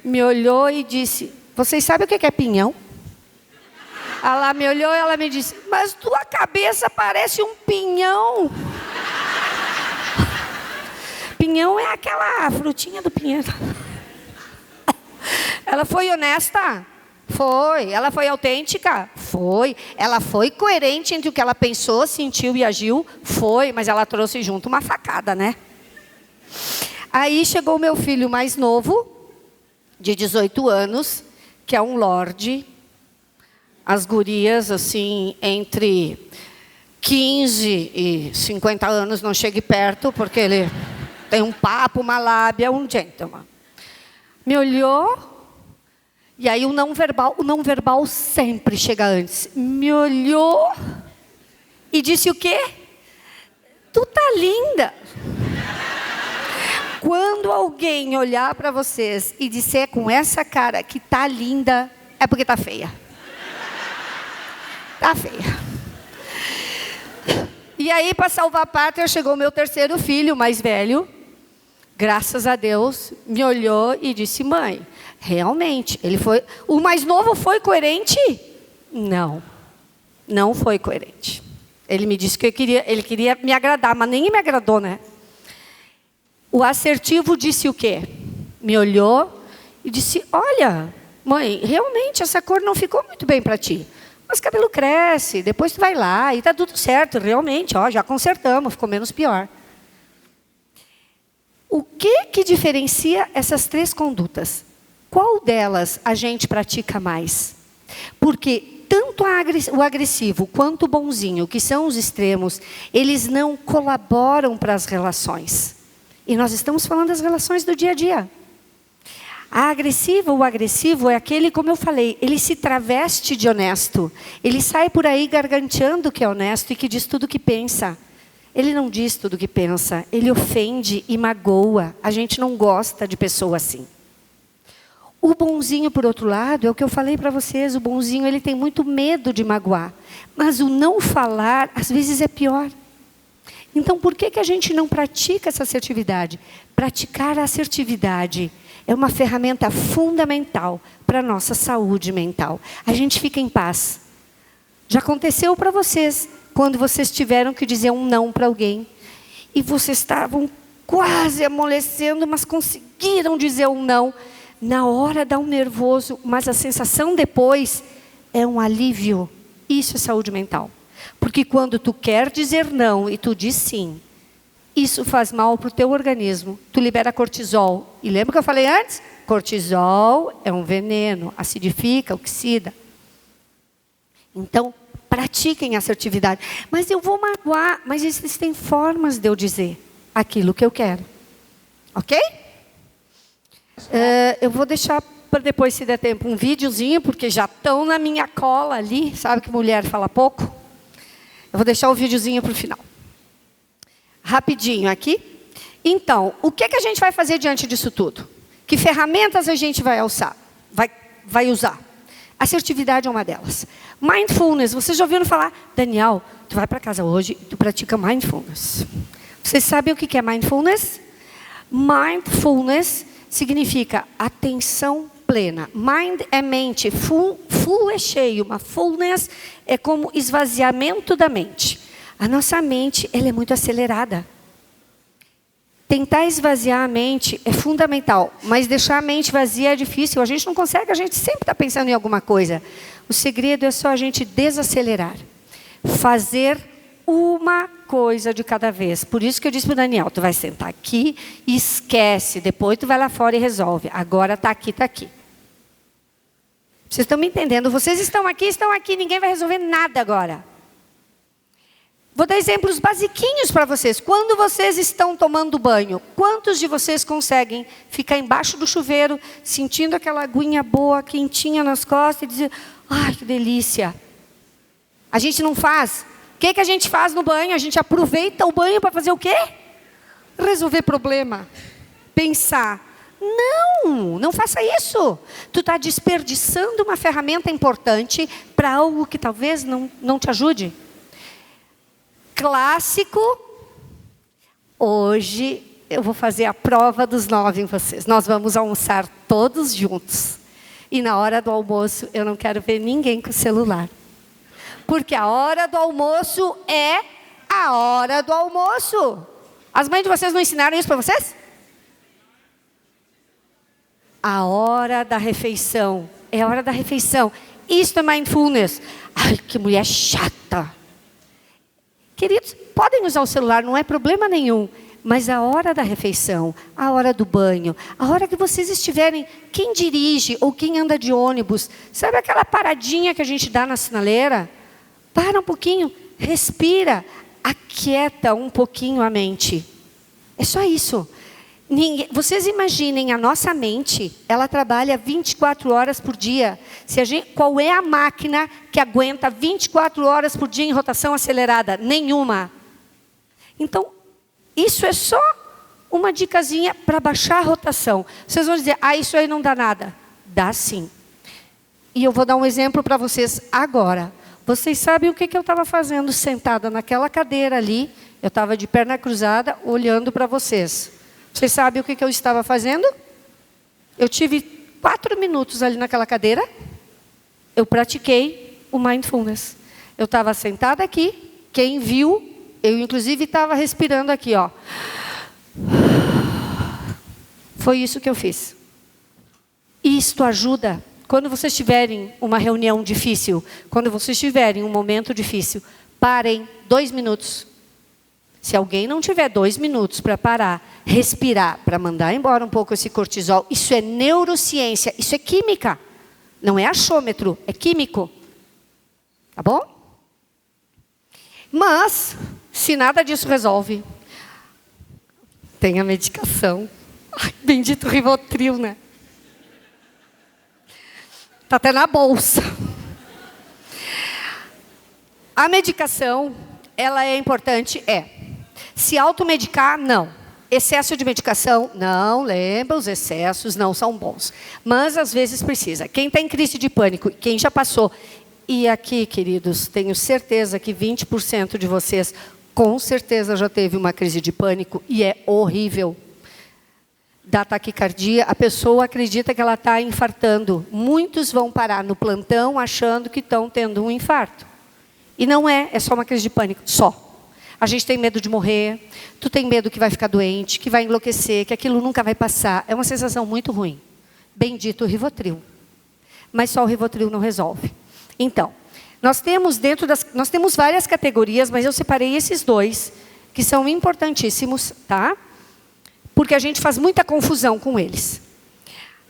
Me olhou e disse: vocês sabem o que é pinhão? Ela me olhou e ela me disse: mas tua cabeça parece um pinhão. Pinhão é aquela frutinha do pinheiro. Ela foi honesta? Foi. Ela foi autêntica? Foi. Ela foi coerente entre o que ela pensou, sentiu e agiu? Foi. Mas ela trouxe junto uma facada, né? Aí chegou o meu filho mais novo, de 18 anos, que é um lorde. As gurias, assim, entre 15 e 50 anos, não chegue perto, porque ele tem um papo, uma lábia, um gentleman. Me olhou, e aí o não verbal sempre chega antes. Me olhou e disse o quê? tu tá linda. Quando alguém olhar para vocês e disser com essa cara que tá linda, é porque tá feia. Tá feia. E aí, para salvar a pátria, chegou meu terceiro filho, mais velho. Graças a Deus, me olhou e disse: mãe, realmente, ele foi... O mais novo foi coerente? Não, não foi coerente. Ele me disse que ele queria me agradar, mas nem me agradou, né? O assertivo disse o quê? Me olhou e disse: olha, mãe, realmente essa cor não ficou muito bem para ti. Mas cabelo cresce, depois tu vai lá e tá tudo certo, realmente, ó, já consertamos, ficou menos pior. O que diferencia essas três condutas? Qual delas a gente pratica mais? Porque tanto o agressivo quanto o bonzinho, que são os extremos, eles não colaboram para as relações. E nós estamos falando das relações do dia a dia. A agressiva, o agressivo é aquele, como eu falei, ele se traveste de honesto. Ele sai por aí garganteando que é honesto e que diz tudo o que pensa. Ele não diz tudo o que pensa, ele ofende e magoa. A gente não gosta de pessoa assim. O bonzinho, por outro lado, é o que eu falei para vocês, o bonzinho ele tem muito medo de magoar. Mas o não falar, às vezes, é pior. Então, por que a gente não pratica essa assertividade? Praticar a assertividade é uma ferramenta fundamental para a nossa saúde mental. A gente fica em paz. Já aconteceu para vocês, quando vocês tiveram que dizer um não para alguém, e vocês estavam quase amolecendo, mas conseguiram dizer um não. Na hora dá um nervoso, mas a sensação depois é um alívio. Isso é saúde mental. Porque quando tu quer dizer não e tu diz sim, isso faz mal para o teu organismo. Tu libera cortisol. E lembra que eu falei antes? Cortisol é um veneno, acidifica, oxida. Então, pratiquem a assertividade. Mas eu vou magoar, mas existem formas de eu dizer aquilo que eu quero. Ok? Eu vou deixar para depois, se der tempo, um videozinho, porque já estão na minha cola ali. Sabe que mulher fala pouco? Eu vou deixar o videozinho para o final. Rapidinho aqui. Então, o que a gente vai fazer diante disso tudo? Que ferramentas a gente vai usar? Assertividade é uma delas. Mindfulness, vocês já ouviram falar? Daniel, tu vai para casa hoje e tu pratica mindfulness. Vocês sabem o que é mindfulness? Mindfulness significa atenção plena. Mind é mente, full é cheio, mas fullness é como esvaziamento da mente. A nossa mente, ela é muito acelerada. Tentar esvaziar a mente é fundamental, mas deixar a mente vazia é difícil. A gente não consegue, a gente sempre está pensando em alguma coisa. O segredo é só a gente desacelerar. Fazer uma coisa de cada vez. Por isso que eu disse para o Daniel, tu vai sentar aqui e esquece. Depois tu vai lá fora e resolve. Agora está aqui, está aqui. Vocês estão me entendendo? Vocês estão aqui, ninguém vai resolver nada agora. Vou dar exemplos basiquinhos para vocês. Quando vocês estão tomando banho, quantos de vocês conseguem ficar embaixo do chuveiro, sentindo aquela aguinha boa, quentinha nas costas e dizer, ai, que delícia. A gente não faz. O que a gente faz no banho? A gente aproveita o banho para fazer o quê? Resolver problema. Pensar. Não faça isso. Tu está desperdiçando uma ferramenta importante para algo que talvez não te ajude. Clássico. Hoje eu vou fazer a prova dos 9 em vocês. Nós vamos almoçar todos juntos. E na hora do almoço eu não quero ver ninguém com o celular. Porque a hora do almoço é a hora do almoço. As mães de vocês não ensinaram isso para vocês? A hora da refeição. É a hora da refeição. Isso é mindfulness. Ai, que mulher chata. Queridos, podem usar o celular, não é problema nenhum. Mas a hora da refeição, a hora do banho, a hora que vocês estiverem, quem dirige ou quem anda de ônibus, sabe aquela paradinha que a gente dá na sinaleira? Para um pouquinho, respira, aquieta um pouquinho a mente. É só isso. Vocês imaginem a nossa mente, ela trabalha 24 horas por dia. Qual é a máquina que aguenta 24 horas por dia em rotação acelerada? Nenhuma. Então, isso é só uma dicasinha para baixar a rotação. Vocês vão dizer, isso aí não dá nada. Dá sim. E eu vou dar um exemplo para vocês agora. Vocês sabem o que eu estava fazendo sentada naquela cadeira ali? Eu estava de perna cruzada, olhando para vocês. Vocês sabem o que eu estava fazendo? Eu tive 4 minutos ali naquela cadeira. Eu pratiquei o mindfulness. Eu estava sentada aqui. Quem viu, eu inclusive estava respirando aqui, ó. Foi isso que eu fiz. Isto ajuda. Quando vocês tiverem uma reunião difícil, quando vocês tiverem um momento difícil, parem 2 minutos. Se alguém não tiver 2 minutos para parar, respirar, para mandar embora um pouco esse cortisol, isso é neurociência, isso é química. Não é achômetro, é químico. Tá bom? Mas, se nada disso resolve, tem a medicação. Ai, bendito Rivotril, né? Está até na bolsa. A medicação, ela é importante? É. Se automedicar, não. Excesso de medicação, não. Lembra, os excessos não são bons. Mas, às vezes, precisa. Quem tem crise de pânico, quem já passou... E aqui, queridos, tenho certeza que 20% de vocês, com certeza, já teve uma crise de pânico e é horrível. Dá taquicardia, a pessoa acredita que ela está infartando. Muitos vão parar no plantão achando que estão tendo um infarto. E não é, é só uma crise de pânico, só. A gente tem medo de morrer, tu tem medo que vai ficar doente, que vai enlouquecer, que aquilo nunca vai passar. É uma sensação muito ruim. Bendito o Rivotril. Mas só o Rivotril não resolve. Então, nós temos várias categorias, mas eu separei esses 2, que são importantíssimos, tá? Porque a gente faz muita confusão com eles.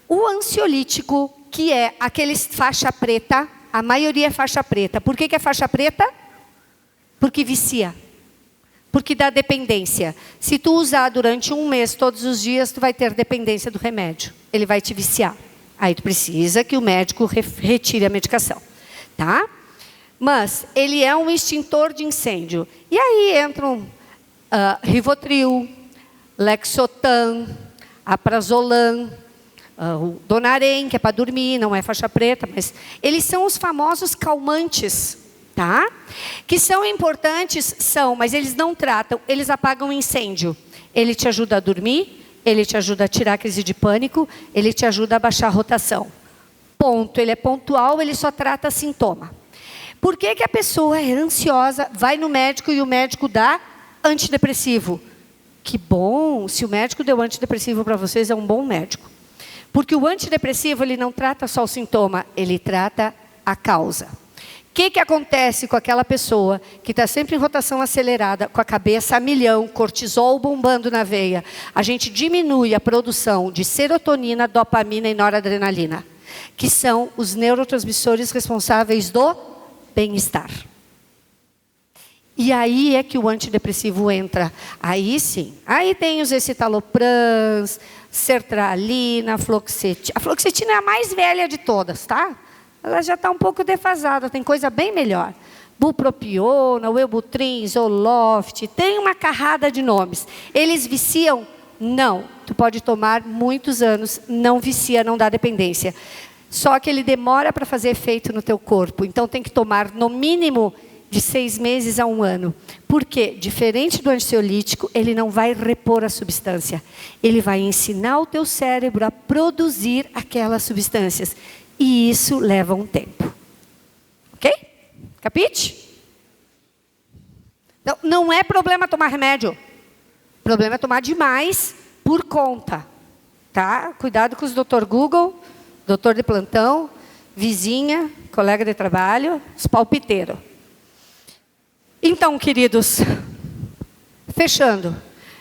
O ansiolítico, que é aqueles faixa preta, a maioria é faixa preta. Por que é faixa preta? Porque vicia. Porque dá dependência. Se tu usar durante 1 mês, todos os dias, tu vai ter dependência do remédio. Ele vai te viciar. Aí tu precisa que o médico retire a medicação. Tá? Mas ele é um extintor de incêndio. E aí entram Rivotril, Lexotan, Aprazolam, o Donarém, que é para dormir, não é faixa preta, mas eles são os famosos calmantes, tá? Que são importantes, mas eles não tratam, eles apagam o incêndio. Ele te ajuda a dormir, ele te ajuda a tirar a crise de pânico, ele te ajuda a baixar a rotação. Ponto. Ele é pontual, ele só trata sintoma. Por que a pessoa é ansiosa, vai no médico e o médico dá antidepressivo? Que bom, se o médico deu antidepressivo para vocês, é um bom médico. Porque o antidepressivo, ele não trata só o sintoma, ele trata a causa. O que acontece com aquela pessoa que está sempre em rotação acelerada, com a cabeça a milhão, cortisol bombando na veia? A gente diminui a produção de serotonina, dopamina e noradrenalina, que são os neurotransmissores responsáveis do bem-estar. E aí é que o antidepressivo entra. Aí sim. Aí tem os escitaloprans, sertralina, fluoxetina. A fluoxetina é a mais velha de todas, tá? Ela já está um pouco defasada, tem coisa bem melhor. Bupropiona, Wellbutrin, Zoloft, tem uma carrada de nomes. Eles viciam? Não. Tu pode tomar muitos anos, não vicia, não dá dependência. Só que ele demora para fazer efeito no teu corpo. Então tem que tomar no mínimo de 6 meses a 1 ano. Por quê? Diferente do ansiolítico, ele não vai repor a substância. Ele vai ensinar o teu cérebro a produzir aquelas substâncias. E isso leva um tempo. Ok? Capite? Não é problema tomar remédio. O problema é tomar demais por conta. Tá? Cuidado com os Dr. Google, doutor de plantão, vizinha, colega de trabalho, os palpiteiros. Então, queridos, fechando.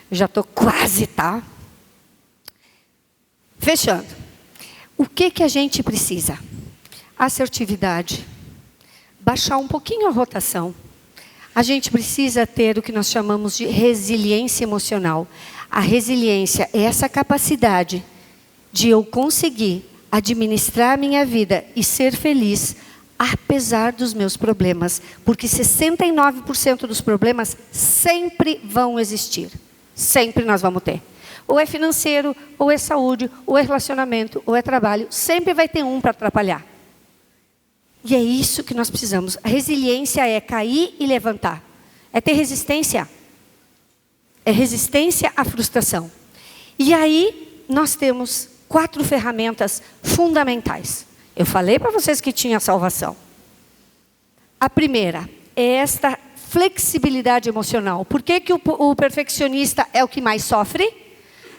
Já estou quase, tá? Fechando. O que a gente precisa? Assertividade. Baixar um pouquinho a rotação. A gente precisa ter o que nós chamamos de resiliência emocional. A resiliência é essa capacidade de eu conseguir administrar a minha vida e ser feliz, apesar dos meus problemas, porque 69% dos problemas sempre vão existir. Sempre nós vamos ter. Ou é financeiro, ou é saúde, ou é relacionamento, ou é trabalho. Sempre vai ter um para atrapalhar. E é isso que nós precisamos. A resiliência é cair e levantar. É ter resistência. É resistência à frustração. E aí nós temos 4 ferramentas fundamentais. Eu falei para vocês que tinha salvação. A primeira é esta flexibilidade emocional. Por que o perfeccionista é o que mais sofre?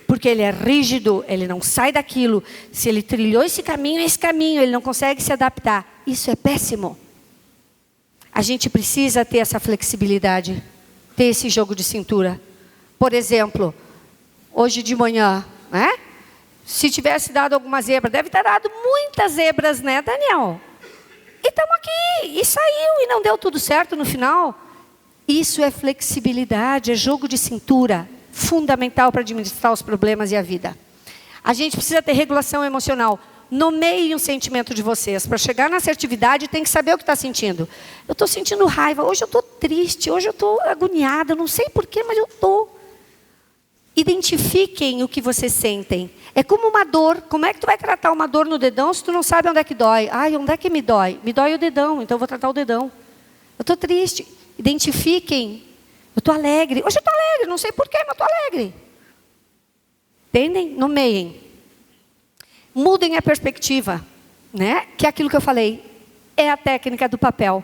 Porque ele é rígido, ele não sai daquilo. Se ele trilhou esse caminho, ele não consegue se adaptar. Isso é péssimo. A gente precisa ter essa flexibilidade, ter esse jogo de cintura. Por exemplo, hoje de manhã, né? Se tivesse dado alguma zebra, deve ter dado muitas zebras, né, Daniel? E estamos aqui, e saiu, e não deu tudo certo no final. Isso é flexibilidade, é jogo de cintura, fundamental para administrar os problemas e a vida. A gente precisa ter regulação emocional. Nomeie um sentimento de vocês. Para chegar na assertividade, tem que saber o que está sentindo. Eu estou sentindo raiva, hoje eu estou triste, hoje eu estou agoniada, não sei porquê, mas eu estou. Identifiquem o que vocês sentem. É como uma dor. Como é que tu vai tratar uma dor no dedão se tu não sabe onde é que dói? Ai, onde é que me dói? Me dói o dedão, então eu vou tratar o dedão. Eu estou triste. Identifiquem. Eu estou alegre. Hoje eu estou alegre, não sei porquê, mas estou alegre. Entendem? Nomeiem. Mudem a perspectiva, né? Que é aquilo que eu falei. É a técnica do papel.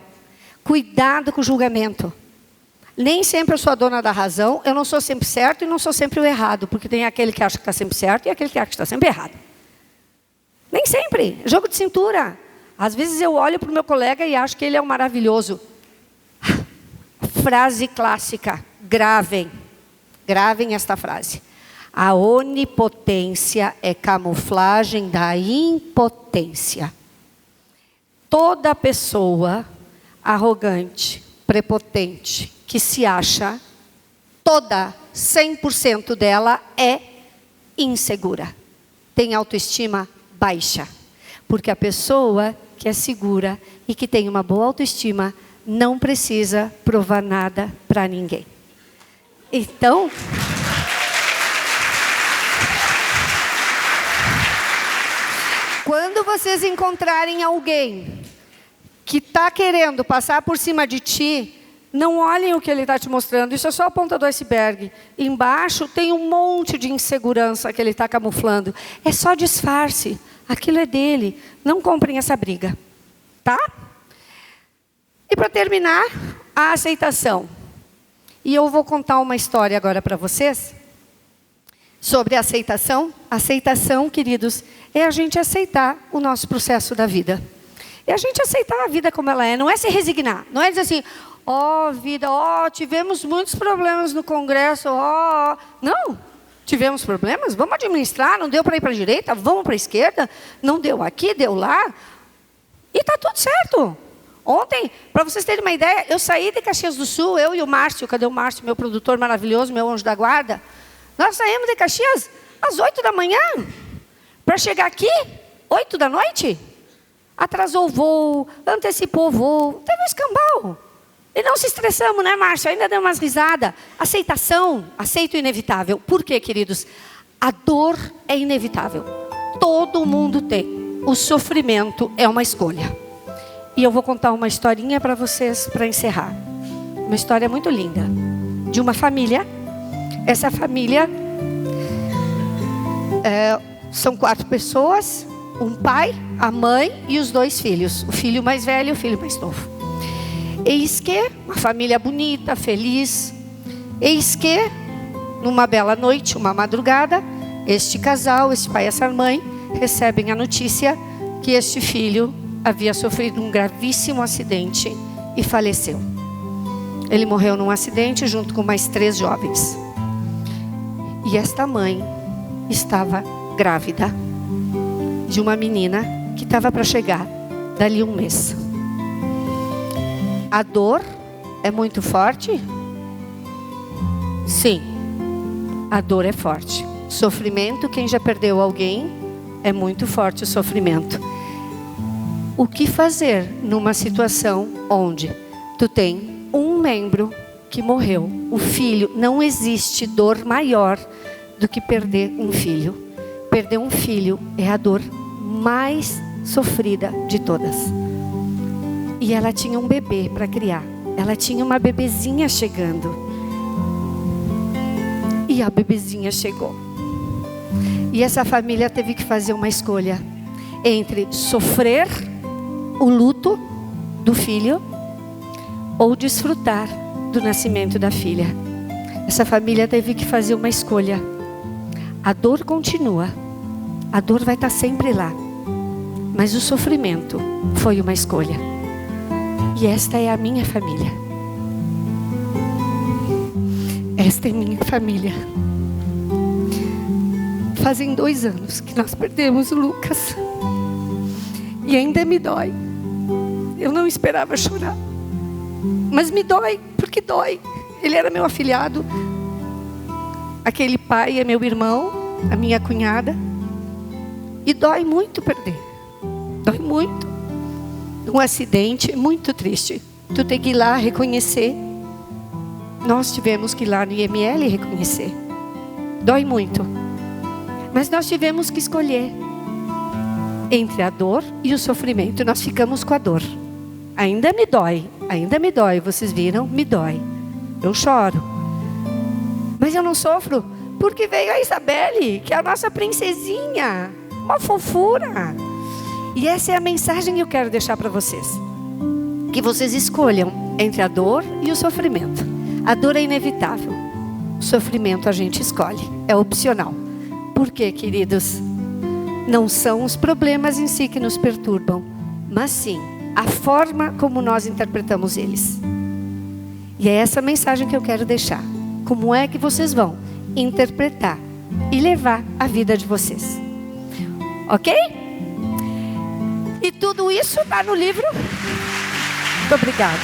Cuidado com o julgamento. Nem sempre eu sou a dona da razão, eu não sou sempre certo e não sou sempre o errado, porque tem aquele que acha que está sempre certo e aquele que acha que está sempre errado. Nem sempre, jogo de cintura. Às vezes eu olho para o meu colega e acho que ele é um maravilhoso. Frase clássica, gravem esta frase. A onipotência é camuflagem da impotência. Toda pessoa arrogante, prepotente, que se acha, toda, 100% dela é insegura. Tem autoestima baixa. Porque a pessoa que é segura e que tem uma boa autoestima não precisa provar nada para ninguém. Então, quando vocês encontrarem alguém que está querendo passar por cima de ti, não olhem o que ele está te mostrando, isso é só a ponta do iceberg. Embaixo tem um monte de insegurança que ele está camuflando. É só disfarce, aquilo é dele. Não comprem essa briga, tá? E para terminar, a aceitação. E eu vou contar uma história agora para vocês sobre a aceitação. Aceitação, queridos, é a gente aceitar o nosso processo da vida. É a gente aceitar a vida como ela é, não é se resignar. Não é dizer assim, ó vida, tivemos muitos problemas no Congresso, Não, tivemos problemas, vamos administrar, não deu para ir para a direita, vamos para a esquerda, não deu aqui, deu lá. E está tudo certo. Ontem, para vocês terem uma ideia, eu saí de Caxias do Sul, eu e o Márcio, cadê o Márcio, meu produtor maravilhoso, meu anjo da guarda? Nós saímos de Caxias às 8 da manhã, para chegar aqui, 8 da noite. Atrasou o voo, antecipou o voo, teve um escambau. E não se estressamos, né, Márcio? Ainda deu umas risadas. Aceitação, aceito o inevitável. Por quê, queridos? A dor é inevitável. Todo mundo tem. O sofrimento é uma escolha. E eu vou contar uma historinha para vocês, para encerrar. Uma história muito linda. De uma família. Essa família são 4 pessoas. Um pai, a mãe e os 2 filhos. O filho mais velho e o filho mais novo. Eis que, uma família bonita, feliz. Eis que, numa bela noite, uma madrugada, este casal, este pai e essa mãe, recebem a notícia que este filho havia sofrido um gravíssimo acidente e faleceu. Ele morreu num acidente junto com mais 3 jovens. E esta mãe estava grávida de uma menina que estava para chegar dali 1 mês. A dor é muito forte? Sim, a dor é forte. Sofrimento, quem já perdeu alguém, é muito forte o sofrimento. O que fazer numa situação onde tu tem um membro que morreu? O filho, não existe dor maior do que perder um filho. Perder um filho é a dor mais sofrida de todas. E ela tinha um bebê para criar. Ela tinha uma bebezinha chegando. E a bebezinha chegou. E essa família teve que fazer uma escolha entre sofrer o luto do filho ou desfrutar do nascimento da filha. Essa família teve que fazer uma escolha. A dor continua. A dor vai estar sempre lá. Mas o sofrimento foi uma escolha. E esta é a minha família. Esta é minha família. Fazem 2 anos que nós perdemos o Lucas. E ainda me dói. Eu não esperava chorar. Mas me dói, porque dói. Ele era meu afilhado. Aquele pai é meu irmão, a minha cunhada. E dói muito perder. Dói muito. Um acidente muito triste. Tu tem que ir lá reconhecer. Nós tivemos que ir lá no IML reconhecer. Dói muito. Mas nós tivemos que escolher entre a dor e o sofrimento. Nós ficamos com a dor. Ainda me dói, vocês viram? Me dói. Eu choro. Mas eu não sofro, porque veio a Isabelle, que é a nossa princesinha. Uma fofura. E essa é a mensagem que eu quero deixar para vocês. Que vocês escolham entre a dor e o sofrimento. A dor é inevitável. O sofrimento a gente escolhe. É opcional. Por quê, queridos? Não são os problemas em si que nos perturbam, mas sim a forma como nós interpretamos eles. E é essa mensagem que eu quero deixar. Como é que vocês vão interpretar e levar a vida de vocês? Ok? E tudo isso está no livro. Muito obrigada.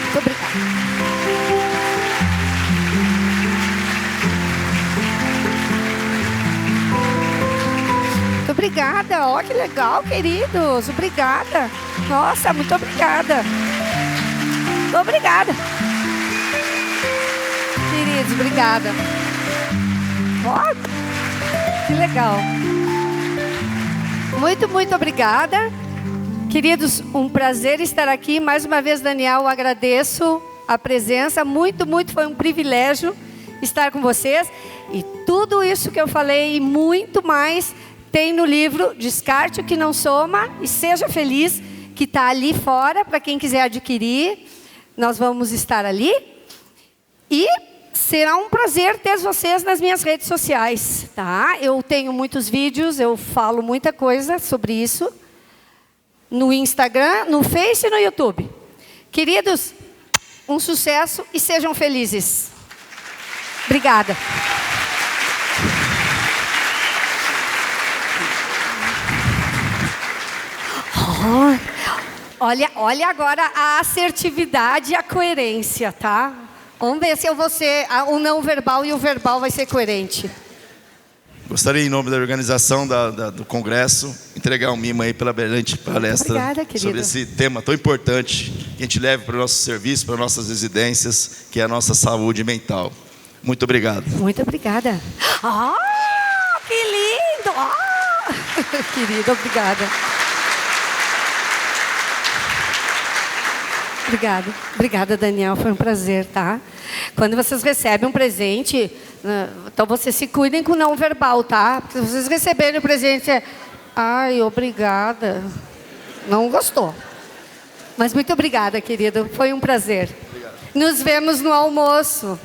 Muito obrigada. Muito obrigada. Ó, que legal, queridos. Obrigada. Nossa, muito obrigada. Muito obrigada. Queridos, obrigada. Ó, que legal. Muito obrigada. Queridos, um prazer estar aqui. Mais uma vez, Daniel, eu agradeço a presença. Muito, foi um privilégio estar com vocês. E tudo isso que eu falei e muito mais tem no livro Descarte o que não soma e Seja Feliz, que está ali fora para quem quiser adquirir. Nós vamos estar ali. E será um prazer ter vocês nas minhas redes sociais, tá? Eu tenho muitos vídeos, eu falo muita coisa sobre isso. No Instagram, no Face e no YouTube. Queridos, um sucesso e sejam felizes. Obrigada. Olha agora a assertividade e a coerência, tá? Vamos ver se eu vou ser o não verbal e o verbal vai ser coerente. Gostaria, em nome da organização do Congresso, entregar um mimo aí pela brilhante palestra. Obrigada, sobre esse tema tão importante que a gente leve para o nosso serviço, para nossas residências, que é a nossa saúde mental. Muito obrigado. Muito obrigada. Que lindo! Querida, obrigada. Obrigada, Daniel, foi um prazer, tá? Quando vocês recebem um presente, então vocês se cuidem com o não verbal, tá? Porque se vocês receberem o presente, ai, obrigada, não gostou. Mas muito obrigada, querido, foi um prazer. Obrigado. Nos vemos no almoço,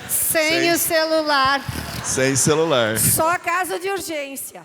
sem o celular. Sem celular. Só caso de urgência.